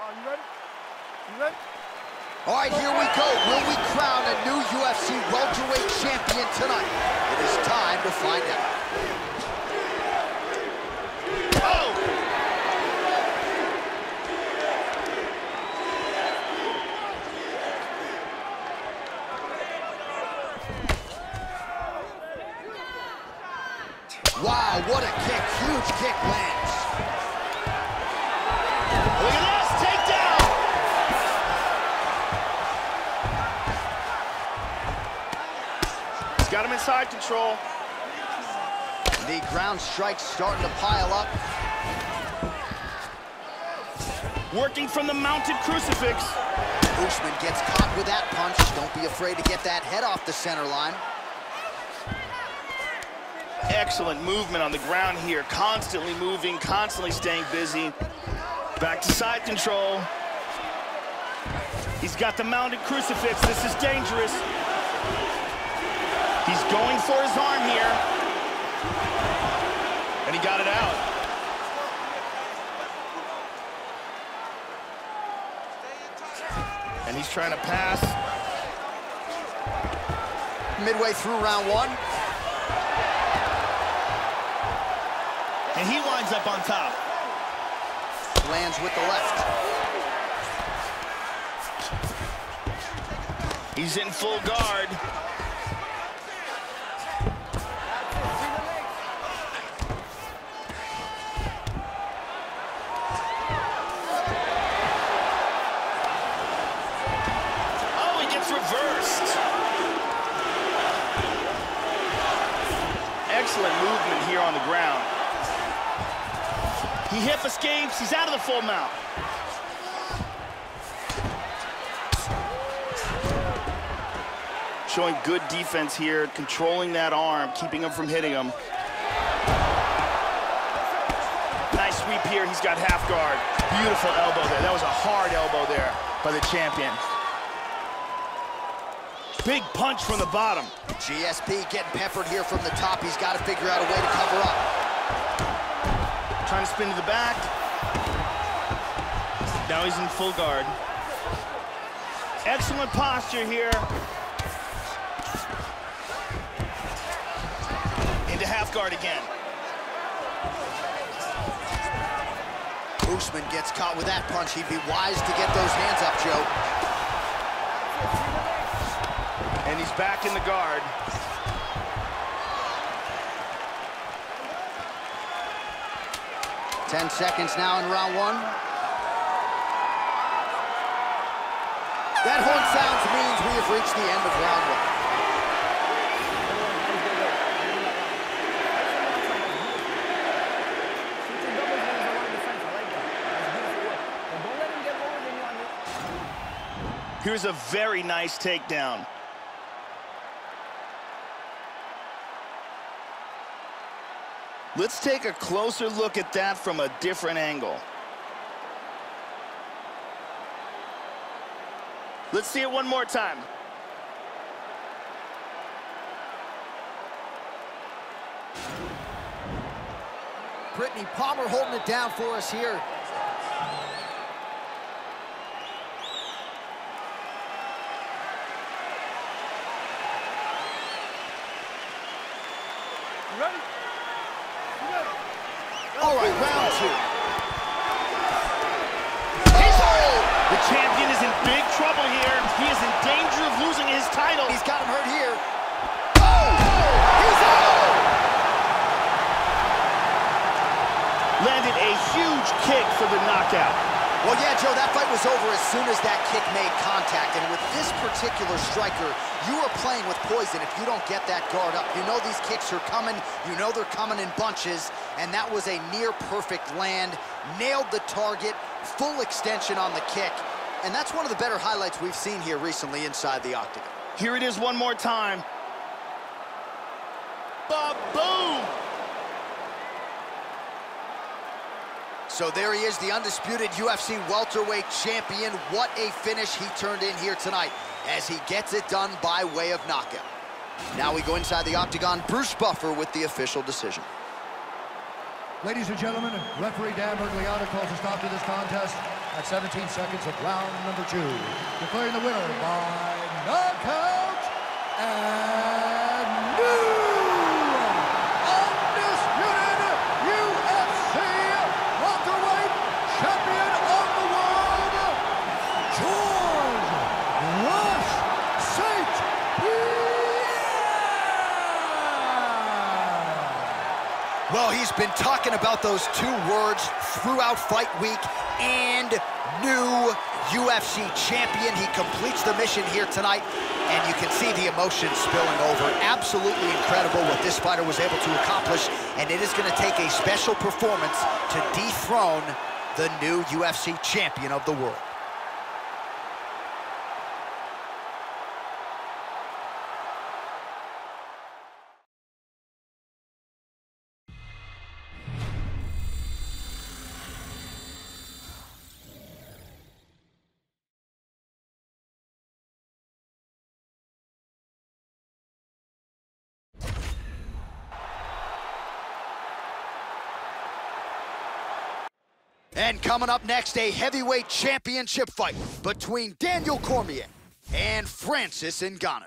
You ready? You ready? All right, here we go. Will we crown a new UFC welterweight champion tonight? It is time to find out. Wow, what a kick. Huge kick lands. Look at this, takedown! He's got him inside control. The ground strikes starting to pile up. Working from the mounted crucifix. Usman gets caught with that punch. Don't be afraid to get that head off the center line. Excellent movement on the ground here. Constantly moving, constantly staying busy. Back to side control. He's got the mounted crucifix. This is dangerous. He's going for his arm here. And he got it out. And he's trying to pass. Midway through round 1. And he winds up on top. Lands with the left. He's in full guard. Oh, he gets reversed. Excellent movement here on the ground. He hip escapes, he's out of the full mount. Showing good defense here, controlling that arm, keeping him from hitting him. Nice sweep here, he's got half guard. Beautiful elbow there, that was a hard elbow there by the champion. Big punch from the bottom. GSP getting peppered here from the top. He's got to figure out a way to cover up. Trying to spin to the back. Now he's in full guard. Excellent posture here. Into half guard again. Usman gets caught with that punch. He'd be wise to get those hands up, Joe. And he's back in the guard. Ten seconds now in round 1. That horn sounds means we have reached the end of round 1. Here's a very nice takedown. Let's take a closer look at that from a different angle. Let's see it one more time. Brittany Palmer holding it down for us here. You ready? All right, round 2. The champion is in big trouble here. He is in danger of losing his title. He's got him hurt here. Oh! He's landed a huge kick for the knockout. Well, yeah, Joe, that fight was over as soon as that kick made contact. And with this particular striker, you are playing with poison if you don't get that guard up. You know these kicks are coming. You know they're coming in bunches. And that was a near-perfect land. Nailed the target. Full extension on the kick. And that's one of the better highlights we've seen here recently inside the octagon. Here it is one more time. Ba-boom! So there he is, the undisputed UFC welterweight champion. What a finish he turned in here tonight as he gets it done by way of knockout. Now we go inside the octagon. Bruce Buffer with the official decision. Ladies and gentlemen, referee Dan Bergliano calls a stop to this contest at 17 seconds of round number 2. Declaring the winner by knockout and new undisputed UFC welterweight champion of the world, George Rush St. Pierre. Well, he's been talking about those 2 words throughout fight week, and new UFC champion. He completes the mission here tonight, and you can see the emotion spilling over. Absolutely incredible what this fighter was able to accomplish, and it is going to take a special performance to dethrone the new UFC champion of the world. And coming up next, a heavyweight championship fight between Daniel Cormier and Francis Ngannou.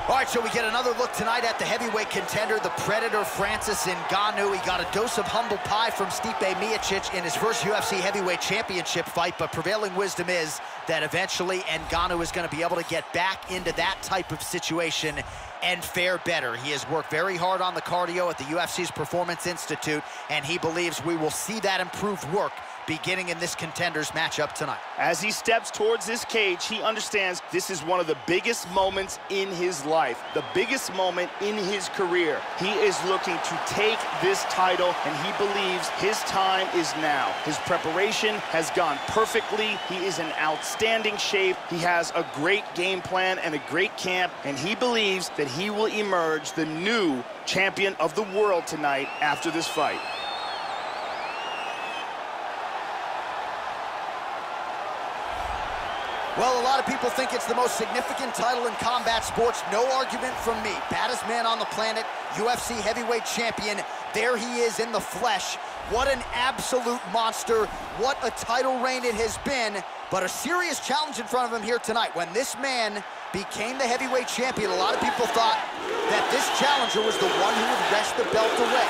All right, so we get another look tonight at the heavyweight contender, the Predator, Francis Ngannou. He got a dose of humble pie from Stipe Miocic in his first UFC heavyweight championship fight, but prevailing wisdom is that eventually Ngannou is going to be able to get back into that type of situation and fare better. He has worked very hard on the cardio at the UFC's Performance Institute, and he believes we will see that improved work beginning in this contenders matchup tonight. As he steps towards this cage, he understands this is one of the biggest moments in his life, the biggest moment in his career. He is looking to take this title, and he believes his time is now. His preparation has gone perfectly. He is in outstanding shape. He has a great game plan and a great camp, and he believes that he will emerge the new champion of the world tonight after this fight. Well, a lot of people think it's the most significant title in combat sports. No argument from me. Baddest man on the planet, UFC heavyweight champion. There he is in the flesh. What an absolute monster. What a title reign it has been. But a serious challenge in front of him here tonight. When this man became the heavyweight champion, a lot of people thought that this challenger was the one who would wrest the belt away.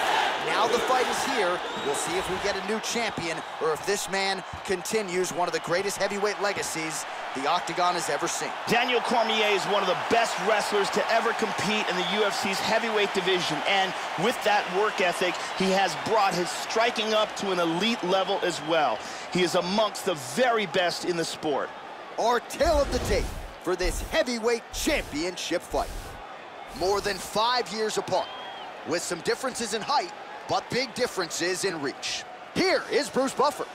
Now the fight is here. We'll see if we get a new champion or if this man continues one of the greatest heavyweight legacies the Octagon has ever seen. Daniel Cormier is one of the best wrestlers to ever compete in the UFC's heavyweight division, and with that work ethic, he has brought his striking up to an elite level as well. He is amongst the very best in the sport. Our tale of the tape for this heavyweight championship fight. More than 5 years apart, with some differences in height, but big differences in reach. Here is Bruce Buffer.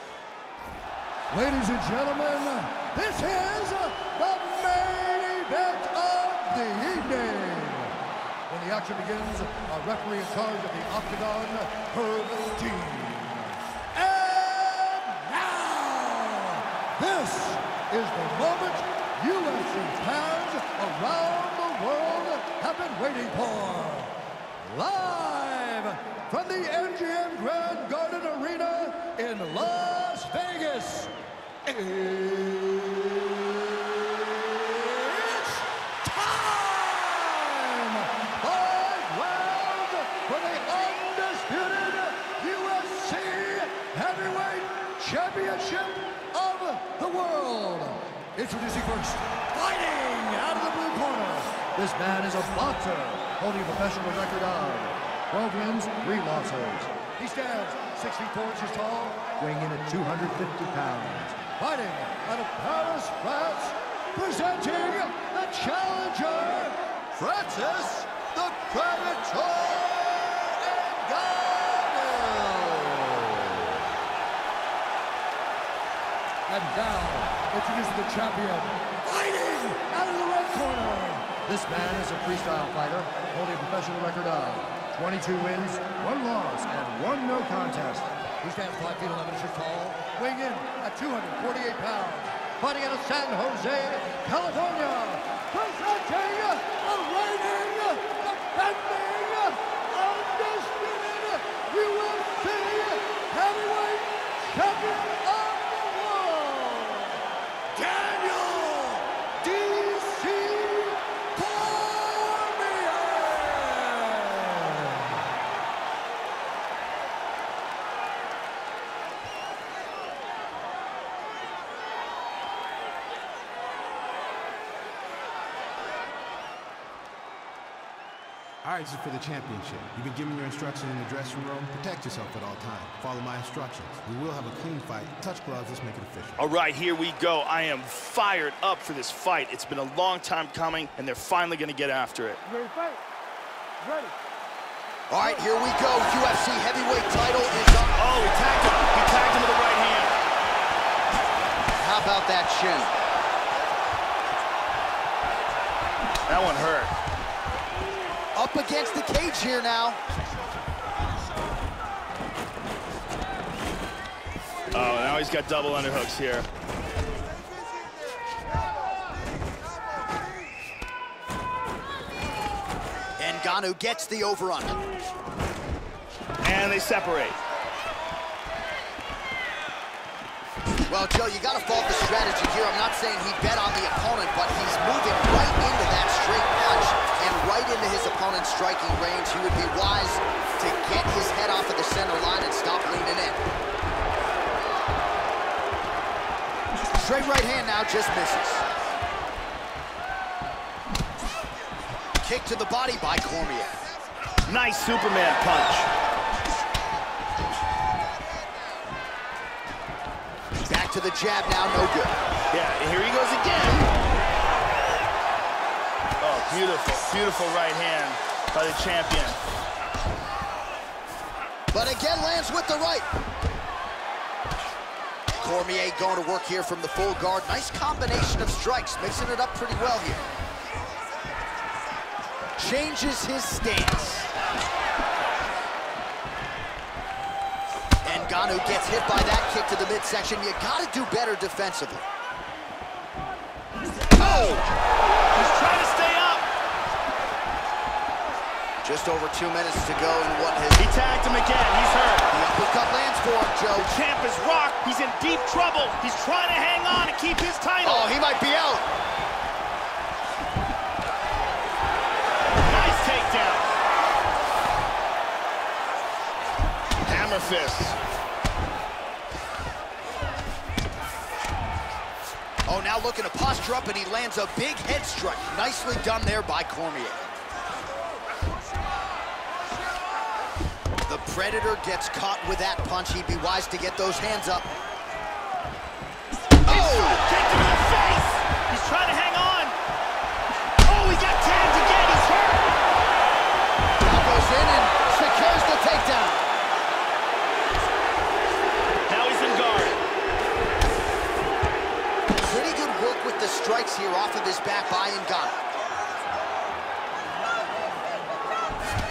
Ladies and gentlemen, this is the main event of the evening. When the action begins, our referee in charge of the Octagon, Herb Dean. And now, this is the moment UFC fans around the world have been waiting for. Live from the MGM Grand Garden Arena in Las Vegas. It's time! 5 rounds for the undisputed UFC heavyweight championship of the world. Introducing first, fighting out of the blue corner. This man is a boxer, holding a professional record of 12 wins, 3 losses. He stands 64 inches tall, weighing in at 250 pounds. Fighting out of Paris, France, presenting the challenger, Francis the Predator Ngannou. And now, introducing the champion, fighting out of the red corner. This man is a freestyle fighter, holding a professional record of 22 wins, 1 loss, and 1 no contest. He stands 5 feet 11 inches tall, weighing in at 248 pounds. Fighting out of San Jose, California, presenting the reigning, defending, undisputed UFC heavyweight champion of the world, DC Cormier. All right, this is for the championship. You've been given your instructions in the dressing room. Protect yourself at all times. Follow my instructions. We will have a clean fight. Touch gloves. Let's make it official. All right, here we go. I am fired up for this fight. It's been a long time coming, and they're finally going to get after it. You ready to fight? Ready. All right, here we go. UFC heavyweight title is up. Oh, he tagged him. He tagged him with the right hand. How about that shin? That one hurt. Up against the cage here now. Oh, now he's got double underhooks here. Ngannou gets the over-under. And they separate. Well, Joe, you got to fault the strategy here. I'm not saying he bet on the opponent, but he's moving right into that straight punch and right into his opponent's striking range. He would be wise to get his head off of the center line and stop leaning in. Straight right hand now, just misses. Kick to the body by Cormier. Nice Superman punch. Back to the jab now, no good. Yeah, and here he goes again. Oh, beautiful, beautiful right hand by the champion. But again lands with the right. Cormier going to work here from the full guard. Nice combination of strikes, mixing it up pretty well here. Changes his stance. Ngannou gets hit by that kick to the midsection. You gotta do better defensively. Oh! He's trying to stay up. Just over 2 minutes to go in what has... He tagged him again. He's hurt. The uppercut lands for him, Joe. The champ is rocked. He's in deep trouble. He's trying to hang on and keep his title. Oh, he might be out. Nice takedown. Hammer fist. Oh, now looking to posture up, and he lands a big head strike. Nicely done there by Cormier. The Predator gets caught with that punch. He'd be wise to get those hands up. Oh! Kicked him in the face! He's trying to hang on. Oh, he got tagged again. He's hurt. Now goes in and secures the takedown. Now he's in guard. Pretty good work with the strikes here off of his back by Ngannou.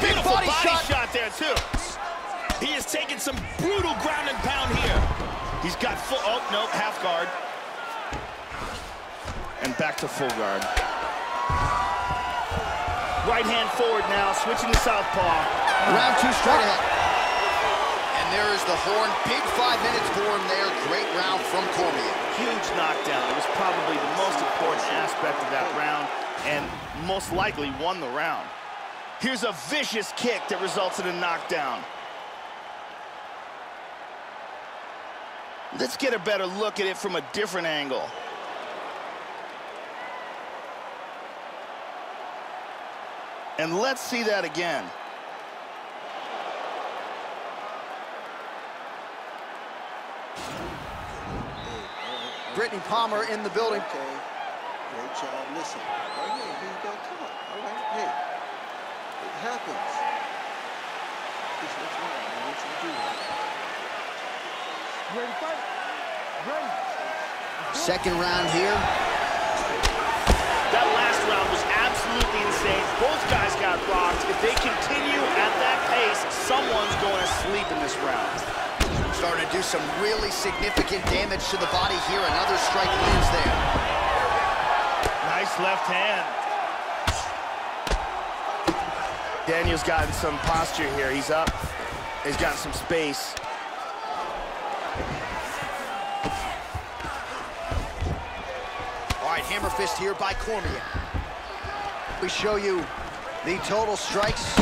Beautiful body shot there, too. He is taking some brutal ground and pound here. He's got full, oh, no, half guard. And back to full guard. Right hand forward now, switching to southpaw. Round 2 straight ahead. And there is the horn. Big 5 minutes for him there. Great round from Cormier. Huge knockdown. It was probably the most important aspect of that round and most likely won the round. Here's a vicious kick that results in a knockdown. Let's get a better look at it from a different angle. And let's see that again. Brittany Palmer in the building. Okay, great job. Listen, right here, you got caught. All right, hey, it happens. This what's wrong. I want you to do that. Ready to fight? Ready. Second round here. That last round was absolutely insane. Both guys got rocked. If they continue at that pace, someone's going to sleep in this round. Starting to do some really significant damage to the body here. Another strike lands there. Nice left hand. Daniel's gotten some posture here. He's up. He's gotten some space. All right, hammer fist here by Cormier. We show you the total strikes.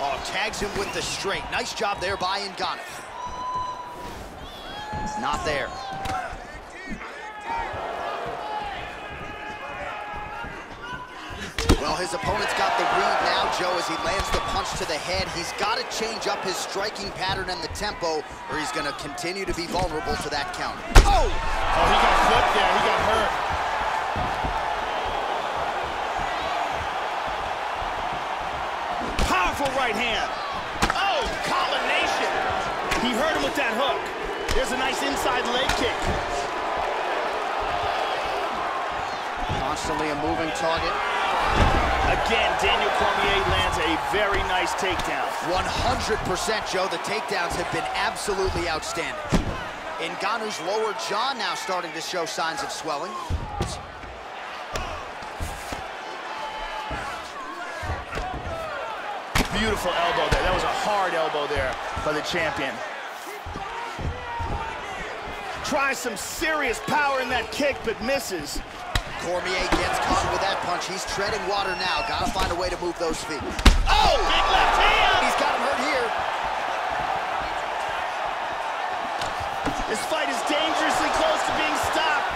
Oh, tags him with the straight. Nice job there by Ngannou. Not there. Well, his opponent's got the read now, Joe, as he lands the punch to the head. He's got to change up his striking pattern and the tempo, or he's going to continue to be vulnerable to that counter. Oh! Oh, he got flipped there. He got hurt. Powerful right hand. Oh, combination. He hurt him with that hook. There's a nice inside leg kick. Constantly a moving target. Again, Daniel Cormier lands a very nice takedown. 100%, Joe. The takedowns have been absolutely outstanding. Ngannou's lower jaw now starting to show signs of swelling. Beautiful elbow there. That was a hard elbow there by the champion. Tries some serious power in that kick, but misses. Cormier gets caught with that punch. He's treading water now. Got to find a way to move those feet. Oh, big left hand! He's got him hurt here. This fight is dangerously close to being stopped.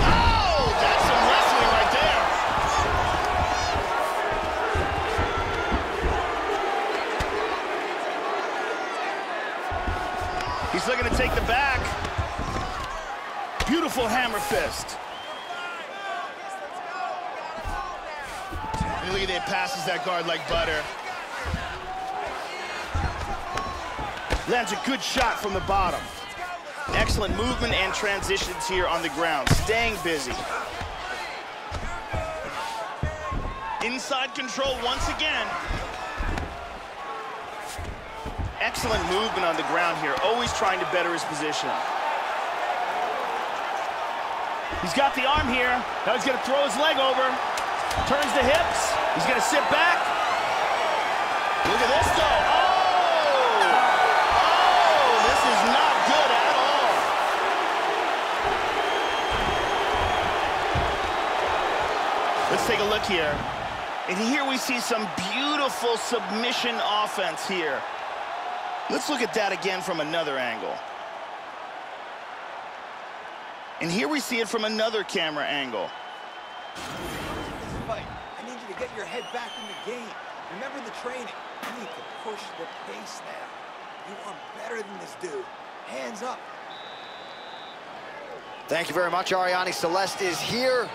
Oh, that's some wrestling right there. He's looking to take the back. Beautiful hammer fist. And look at that, passes that guard like butter. Lands a good shot from the bottom. Excellent movement and transitions here on the ground, staying busy. Inside control once again. Excellent movement on the ground here, always trying to better his position. He's got the arm here. Now he's going to throw his leg over. Turns the hips. He's going to sit back. Look at this, though. Oh! Oh, this is not good at all. Let's take a look here. And here we see some beautiful submission offense here. Let's look at that again from another angle. And here we see it from another camera angle. Fight. I need you to get your head back in the game. Remember the training. You need to push the pace now. You are better than this dude. Hands up. Thank you very much. Ariane Celeste is here.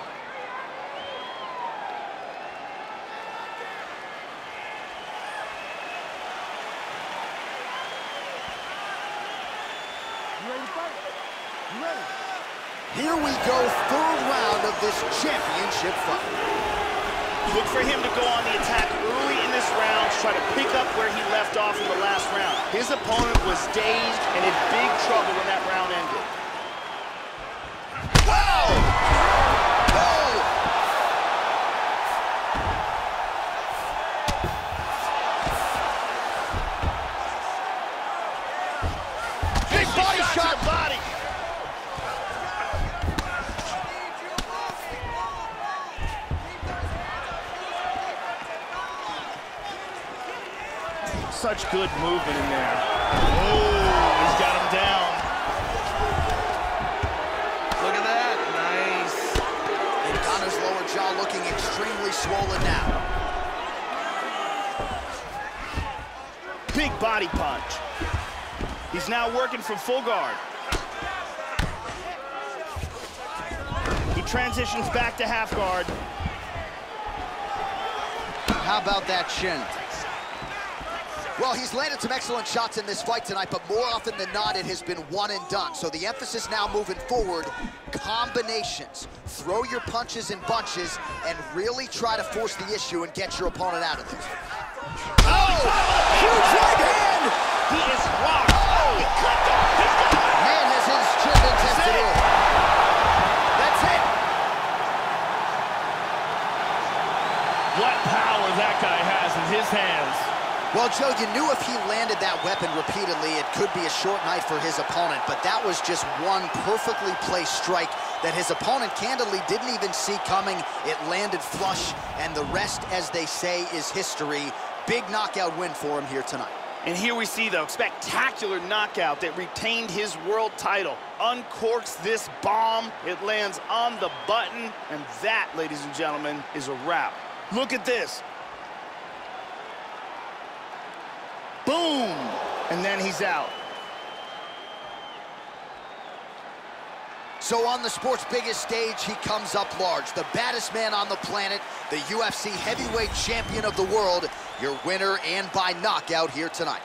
You ready to fight? You ready? Here we go, third round of this championship fight. Look for him to go on the attack early in this round to try to pick up where he left off in the last round. His opponent was dazed and in big trouble when that round ended. Whoa! Big body shot to the body. Such good movement in there. Oh, he's got him down. Look at that. Nice. Ngannou's lower jaw looking extremely swollen now. Big body punch. He's now working from full guard. He transitions back to half guard. How about that shin? Well, he's landed some excellent shots in this fight tonight, but more often than not, it has been one and done. So the emphasis now moving forward, combinations. Throw your punches in bunches and really try to force the issue and get your opponent out of this. Oh! Huge right hand! He is rocked. Oh, he clipped him. He's got it. Man has his chin been tested in. That's it. What power that guy has in his hands. Well, Joe, you knew if he landed that weapon repeatedly, it could be a short night for his opponent, but that was just one perfectly placed strike that his opponent candidly didn't even see coming. It landed flush, and the rest, as they say, is history. Big knockout win for him here tonight. And here we see the spectacular knockout that retained his world title. Uncorks this bomb, it lands on the button, and that, ladies and gentlemen, is a wrap. Look at this. Boom! And then he's out. So on the sport's biggest stage, he comes up large. The baddest man on the planet, the UFC heavyweight champion of the world, your winner and by knockout here tonight.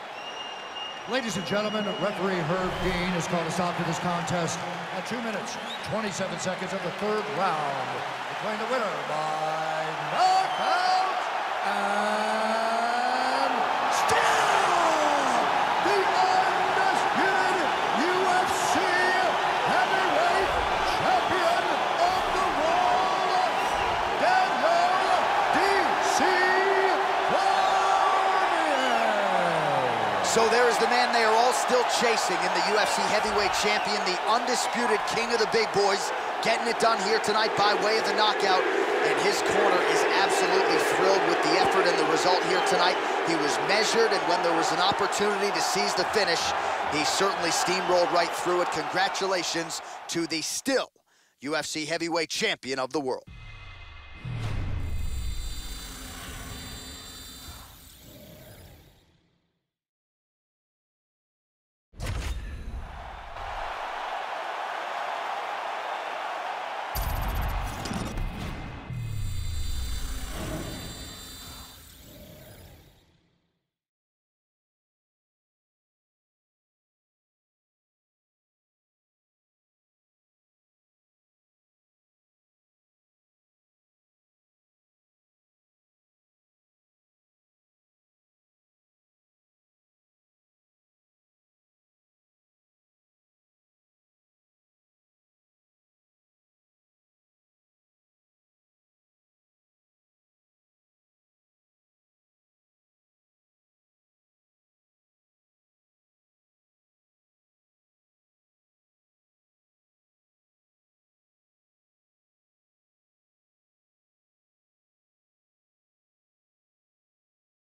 Ladies and gentlemen, referee Herb Dean has called a stop to this contest at 2 minutes, 27 seconds of the third round, declaring the winner by knockout and still the undisputed UFC heavyweight champion of the world, DC Cormier. So there is the man they are all still chasing in the UFC heavyweight champion, the undisputed king of the big boys, getting it done here tonight by way of the knockout. And his corner is absolutely thrilled with the effort and the result here tonight. He was measured, and when there was an opportunity to seize the finish, he certainly steamrolled right through it. Congratulations to the still UFC heavyweight champion of the world.